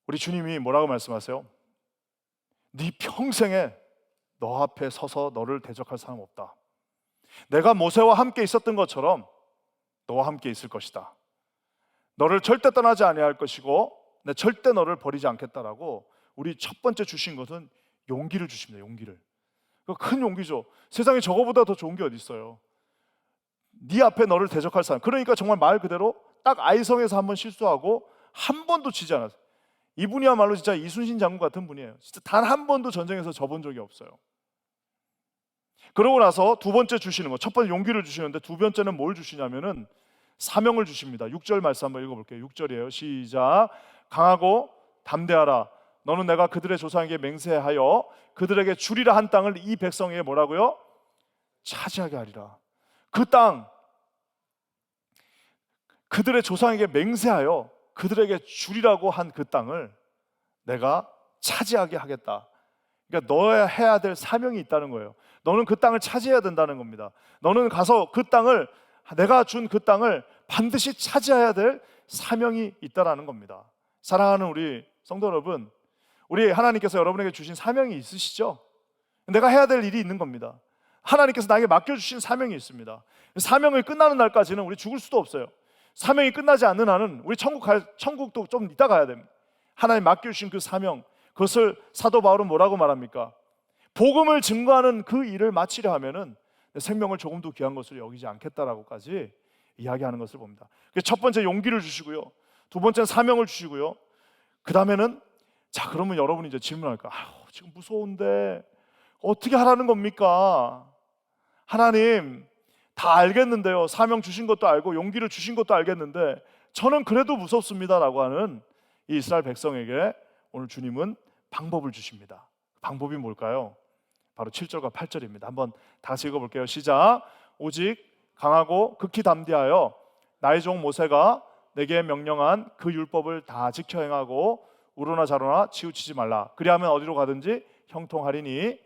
우리 주님이 뭐라고 말씀하세요? 네 평생에 너 앞에 서서 너를 대적할 사람 없다. 내가 모세와 함께 있었던 것처럼 너와 함께 있을 것이다. 너를 절대 떠나지 아니할 것이고 내 절대 너를 버리지 않겠다라고 우리 첫 번째 주신 것은 용기를 주십니다. 용기를. 큰 용기죠. 세상에 저거보다 더 좋은 게 어디 있어요? 네 앞에 너를 대적할 사람. 그러니까 정말 말 그대로 딱 아이성에서 한번 실수하고 한 번도 지지 않았어요. 이분이야말로 진짜 이순신 장군 같은 분이에요. 진짜 단 한 번도 전쟁에서 져본 적이 없어요. 그러고 나서 두 번째 주시는 거, 첫 번째 용기를 주시는데 두 번째는 뭘 주시냐면은 사명을 주십니다. 6절 말씀 한번 읽어볼게요. 6절이에요. 시작. 강하고 담대하라. 너는 내가 그들의 조상에게 맹세하여 그들에게 주리라 한 땅을 이 백성에게 뭐라고요? 차지하게 하리라. 그 땅, 그들의 조상에게 맹세하여 그들에게 주리라고 한 그 땅을 내가 차지하게 하겠다. 그러니까 너야 해야 될 사명이 있다는 거예요. 너는 그 땅을 차지해야 된다는 겁니다. 너는 가서 그 땅을, 내가 준 그 땅을 반드시 차지해야 될 사명이 있다라는 겁니다. 사랑하는 우리 성도 여러분, 우리 하나님께서 여러분에게 주신 사명이 있으시죠? 내가 해야 될 일이 있는 겁니다. 하나님께서 나에게 맡겨주신 사명이 있습니다. 사명이 끝나는 날까지는 우리 죽을 수도 없어요. 사명이 끝나지 않는 한은 우리 천국도 좀 이따 가야 됩니다. 하나님 맡겨주신 그 사명, 그것을 사도 바울은 뭐라고 말합니까? 복음을 증거하는 그 일을 마치려 하면은 내 생명을 조금도 귀한 것으로 여기지 않겠다라고까지 이야기하는 것을 봅니다. 첫 번째 용기를 주시고요, 두 번째는 사명을 주시고요, 그 다음에는 자, 그러면 여러분이 이제 질문할까? 지금 무서운데 어떻게 하라는 겁니까? 하나님, 다 알겠는데요, 사명 주신 것도 알고 용기를 주신 것도 알겠는데 저는 그래도 무섭습니다라고 하는 이 이스라엘 백성에게 오늘 주님은 방법을 주십니다. 방법이 뭘까요? 바로 7절과 8절입니다. 한번 다 같이 읽어볼게요. 시작. 오직 강하고 극히 담대하여 나의 종 모세가 내게 명령한 그 율법을 다 지켜 행하고 우로나 좌로나 치우치지 말라. 그리하면 어디로 가든지 형통하리니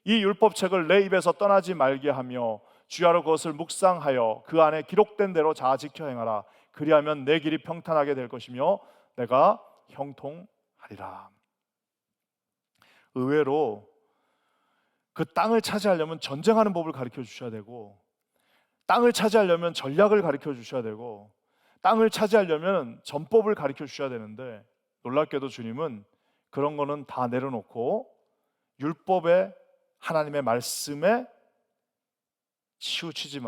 이 율법책을 내 입에서 떠나지 말게 하며 주야로 그것을 묵상하여 그 안에 기록된 대로 다 지켜 행하라. 그리하면 내 길이 평탄하게 될 것이며 내가 형통하리라. 의외로 그 땅을 차지하려면 전쟁하는 법을 가르쳐 주셔야 되고, 땅을 차지하려면 전략을 가르쳐 주셔야 되고, 땅을 차지하려면 전법을 가르쳐 주셔야 되는데, 놀랍게도 주님은 그런 거는 다 내려놓고 율법에, 하나님의 말씀에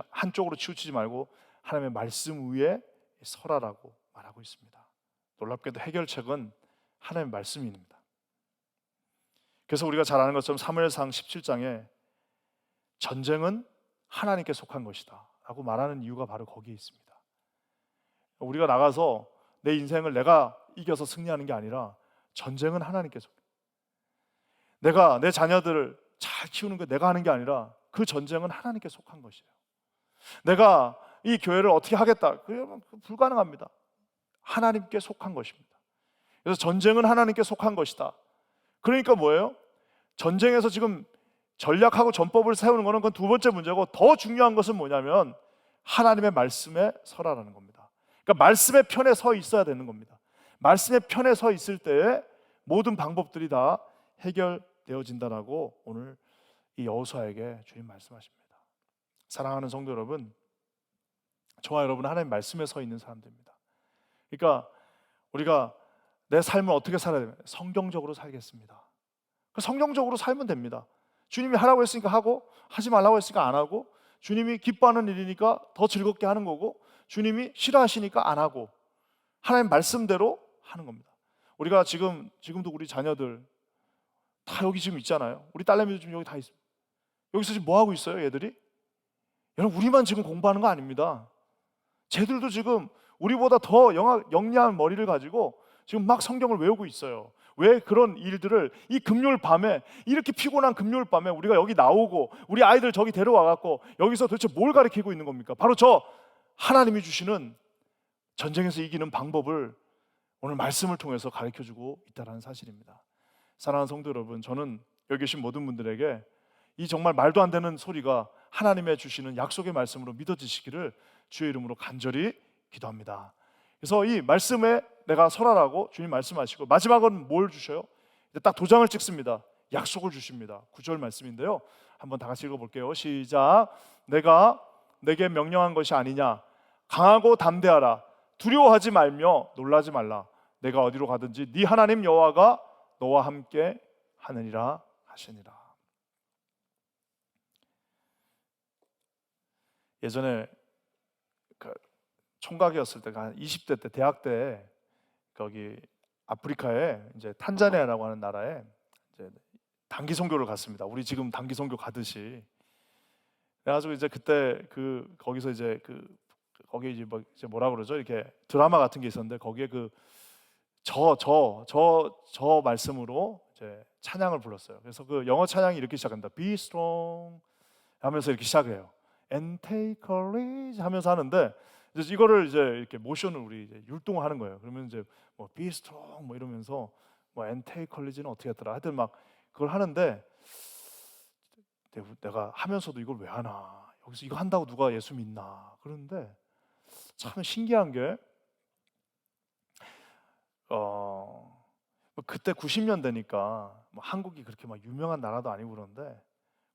한쪽으로 치우치지 말고 하나님의 말씀 위에 설하라고 말하고 있습니다. 놀랍게도 해결책은 하나님의 말씀입니다. 그래서 우리가 잘 아는 것처럼 사무엘상 17장에 전쟁은 하나님께 속한 것이다 라고 말하는 이유가 바로 거기에 있습니다. 우리가 나가서 내 인생을 내가 이겨서 승리하는 게 아니라 전쟁은 하나님께 속해. 내가 내 자녀들을 잘 키우는 게 내가 하는 게 아니라 그 전쟁은 하나님께 속한 것이에요. 내가 이 교회를 어떻게 하겠다, 그러면 불가능합니다. 하나님께 속한 것입니다. 그래서 전쟁은 하나님께 속한 것이다. 그러니까 뭐예요? 전쟁에서 지금 전략하고 전법을 세우는 것은 그건 두 번째 문제고, 더 중요한 것은 뭐냐면 하나님의 말씀에 서라라는 겁니다. 그러니까 말씀의 편에 서 있어야 되는 겁니다. 말씀의 편에 서 있을 때에 모든 방법들이 다 해결되어진다라고 오늘 이 여호수아에게 주님 말씀하십니다. 사랑하는 성도 여러분, 저와 여러분은 하나님 말씀에 서 있는 사람들입니다. 그러니까 우리가 내 삶을 어떻게 살아야 되냐? 성경적으로 살겠습니다. 성경적으로 살면 됩니다. 주님이 하라고 했으니까 하고, 하지 말라고 했으니까 안 하고, 주님이 기뻐하는 일이니까 더 즐겁게 하는 거고, 주님이 싫어하시니까 안 하고, 하나님 말씀대로 하는 겁니다. 우리가 지금도 우리 자녀들 다 여기 지금 있잖아요. 우리 딸내미도 지금 여기 다 있습니다. 여기서 지금 뭐 하고 있어요, 얘들이? 여러분, 우리만 지금 공부하는 거 아닙니다. 쟤들도 지금 우리보다 더 영리한 머리를 가지고 지금 막 성경을 외우고 있어요. 왜 그런 일들을 이 금요일 밤에, 이렇게 피곤한 금요일 밤에 우리가 여기 나오고 우리 아이들 저기 데려와 갖고 여기서 도대체 뭘 가르치고 있는 겁니까? 바로 저 하나님이 주시는 전쟁에서 이기는 방법을 오늘 말씀을 통해서 가르쳐주고 있다는 사실입니다. 사랑하는 성도 여러분, 저는 여기 계신 모든 분들에게 이 정말 말도 안 되는 소리가 하나님의 주시는 약속의 말씀으로 믿어지시기를 주의 이름으로 간절히 기도합니다. 그래서 이 말씀에 내가 설하라고 주님 말씀하시고, 마지막은 뭘 주셔요? 딱 도장을 찍습니다. 약속을 주십니다. 9절 말씀인데요, 한번 다 같이 읽어볼게요. 시작. 내가 내게 명령한 것이 아니냐? 강하고 담대하라. 두려워하지 말며 놀라지 말라. 내가 어디로 가든지 네 하나님 여호와가 너와 함께 하느니라 하시니라. 예전에 총각이었을 때, 한 20대 때, 대학 때 거기 아프리카에 이제 탄자니아라고 하는 나라에 이제 단기 선교를 갔습니다. 우리 지금 단기 선교 가듯이. 그래가지고 이제 그때 거기서 이제 거기 이제 뭐라 그러죠? 이렇게 드라마 같은 게 있었는데 거기에 저 말씀으로 이제 찬양을 불렀어요. 그래서 그 영어 찬양이 이렇게 시작합니다. Be strong 하면서 이렇게 시작해요. And take courage 하면서 하는데, 이거를 이제 이렇게 모션을 우리 이제 율동을 하는 거예요. 그러면 이제 뭐 be strong 뭐 이러면서 뭐 엔테이컬리지는 어떻게 했더라. 하여튼 막 그걸 하는데 내가 하면서도 이걸 왜 하나? 여기서 이거 한다고 누가 예수 믿나? 그런데 참 신기한 게 그때 90년대니까 뭐 한국이 그렇게 막 유명한 나라도 아니고 그런데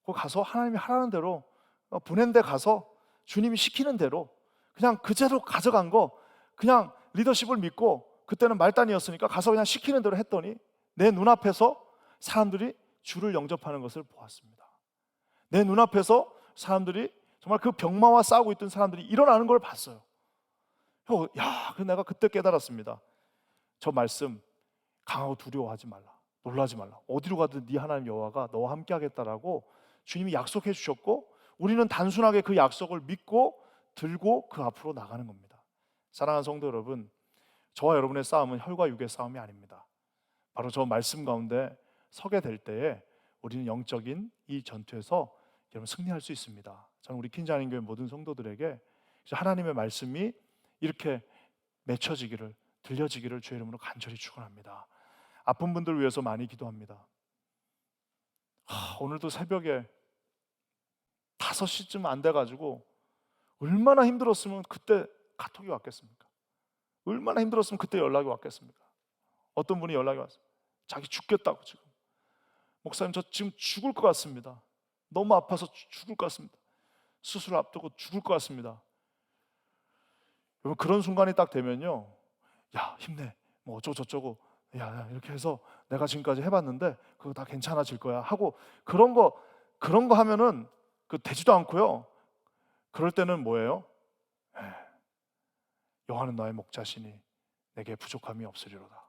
거기 가서 하나님이 하라는 대로 보낸 데 가서 주님이 시키는 대로 그냥 그대로 가져간 거 그냥 리더십을 믿고 그때는 말단이었으니까 가서 그냥 시키는 대로 했더니 내 눈앞에서 사람들이 주를 영접하는 것을 보았습니다. 내 눈앞에서 사람들이 정말 그 병마와 싸우고 있던 사람들이 일어나는 걸 봤어요. 그래서 내가 그때 깨달았습니다. 저 말씀 강하고 두려워하지 말라, 놀라지 말라. 어디로 가든 네 하나님 여호와가 너와 함께 하겠다라고 주님이 약속해 주셨고 우리는 단순하게 그 약속을 믿고 들고 그 앞으로 나가는 겁니다. 사랑하는 성도 여러분, 저와 여러분의 싸움은 혈과 육의 싸움이 아닙니다. 바로 저 말씀 가운데 서게 될 때에 우리는 영적인 이 전투에서 여러분 승리할 수 있습니다. 저는 우리 킨자님교회 모든 성도들에게 하나님의 말씀이 이렇게 맺혀지기를, 들려지기를 주의 이름으로 간절히 축원합니다. 아픈 분들 위해서 많이 기도합니다. 오늘도 새벽에 5시쯤 안 돼가지고 얼마나 힘들었으면 그때 카톡이 왔겠습니까? 얼마나 힘들었으면 그때 연락이 왔겠습니까? 어떤 분이 연락이 왔어요. 자기 죽겠다고 지금. 목사님 저 지금 죽을 것 같습니다. 너무 아파서 죽을 것 같습니다. 수술 앞두고 죽을 것 같습니다. 여러분 그런 순간이 딱 되면요, 야 힘내, 뭐 어쩌고 저쩌고, 야 이렇게 해서 내가 지금까지 해봤는데 그거 다 괜찮아질 거야 하고 그런 거 하면은 그 되지도 않고요. 그럴 때는 뭐예요? 여호와는 나의 목자시니 내게 부족함이 없으리로다.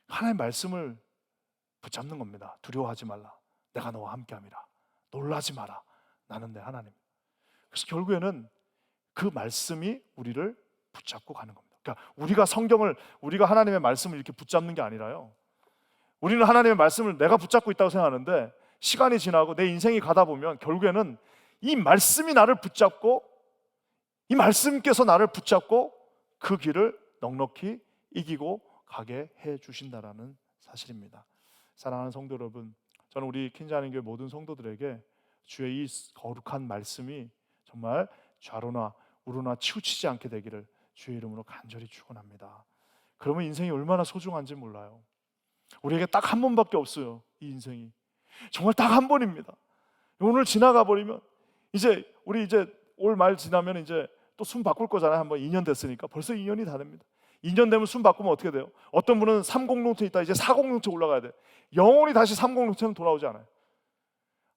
하나님의 말씀을 붙잡는 겁니다. 두려워하지 말라, 내가 너와 함께함이라. 놀라지 마라, 나는 내 하나님. 그래서 결국에는 그 말씀이 우리를 붙잡고 가는 겁니다. 그러니까 우리가 하나님의 말씀을 이렇게 붙잡는 게 아니라요, 우리는 하나님의 말씀을 내가 붙잡고 있다고 생각하는데 시간이 지나고 내 인생이 가다 보면 결국에는 이 말씀이 나를 붙잡고, 이 말씀께서 나를 붙잡고 그 길을 넉넉히 이기고 가게 해 주신다라는 사실입니다. 사랑하는 성도 여러분, 저는 우리 킨자님교회 모든 성도들에게 주의 이 거룩한 말씀이 정말 좌로나 우로나 치우치지 않게 되기를 주의 이름으로 간절히 축원합니다. 그러면 인생이 얼마나 소중한지 몰라요. 우리에게 딱 한 번밖에 없어요. 이 인생이 정말 딱 한 번입니다. 오늘 지나가 버리면 우리 올 말 지나면 이제 또 숨 바꿀 거잖아요. 한번 2년 됐으니까 벌써 2년이 다 됩니다. 2년 되면 숨 바꾸면 어떻게 돼요? 어떤 분은 30용체 있다 이제 40용체 올라가야 돼. 영원히 다시 30용체는 돌아오지 않아요.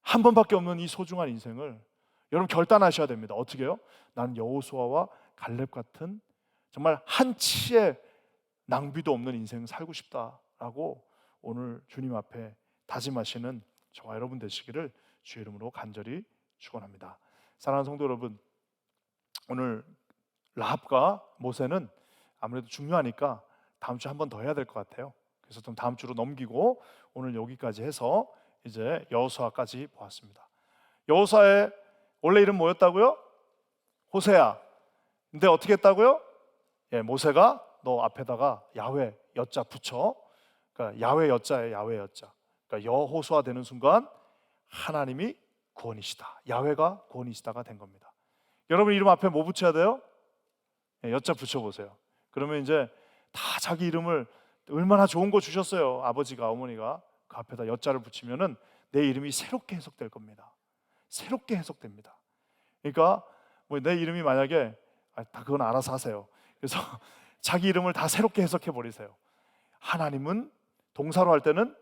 한 번밖에 없는 이 소중한 인생을 여러분 결단하셔야 됩니다. 어떻게 해요? 나는 여호수아와 갈렙 같은 정말 한치의 낭비도 없는 인생 살고 싶다라고 오늘 주님 앞에 다짐하시는 저와 여러분 되시기를 주의 이름으로 간절히 축원합니다. 사랑하는 성도 여러분, 오늘 라합과 모세는 아무래도 중요하니까 다음 주에 한 번 더 해야 될 것 같아요. 그래서 좀 다음 주로 넘기고 오늘 여기까지 해서 이제 여호수아까지 보았습니다. 여호수아의 원래 이름 뭐였다고요? 호세아. 근데 어떻게 했다고요? 모세가 너 앞에다가 야훼 여자 붙여. 그러니까 야훼 여자예요. 야훼 여자. 그러니까 여호수아 되는 순간 하나님이 구원이시다, 야훼가 구원이시다가 된 겁니다. 여러분 이름 앞에 뭐 붙여야 돼요? 여자 붙여보세요. 그러면 이제 다 자기 이름을 얼마나 좋은 거 주셨어요. 아버지가 어머니가 그 앞에다 여자를 붙이면은 내 이름이 새롭게 해석될 겁니다. 새롭게 해석됩니다. 그러니까 뭐 내 이름이 만약에 다 그건 알아서 하세요. 그래서 자기 이름을 다 새롭게 해석해 버리세요. 하나님은 동사로 할 때는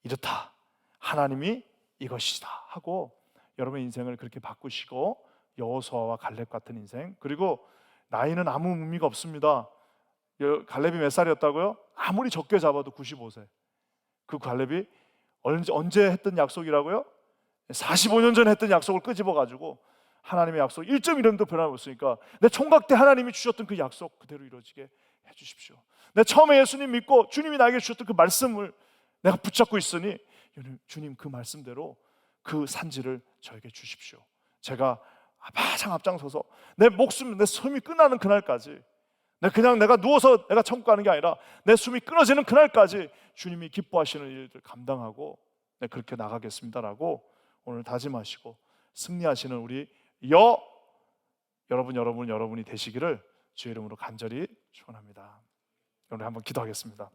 이렇다, 하나님이 이것이다 하고 여러분의 인생을 그렇게 바꾸시고 여호수아와 갈렙 같은 인생. 그리고 나이는 아무 의미가 없습니다. 갈렙이 몇 살이었다고요? 아무리 적게 잡아도 95세. 그 갈렙이 언제 했던 약속이라고요? 45년 전에 했던 약속을 끄집어가지고 하나님의 약속 1.1점도 변함없으니까 내 총각 때 하나님이 주셨던 그 약속 그대로 이루어지게 해주십시오. 내 처음에 예수님 믿고 주님이 나에게 주셨던 그 말씀을 내가 붙잡고 있으니 주님 그 말씀대로 그 산지를 저에게 주십시오. 제가 앞장서서 내 목숨, 내 삶이 끝나는 그날까지 그냥 내가 누워서 내가 천국 가는 게 아니라 내 숨이 끊어지는 그날까지 주님이 기뻐하시는 일들 감당하고 그렇게 나가겠습니다라고 오늘 다짐하시고 승리하시는 우리 여러분이 되시기를 주의 이름으로 간절히 축원합니다. 오늘 한번 기도하겠습니다.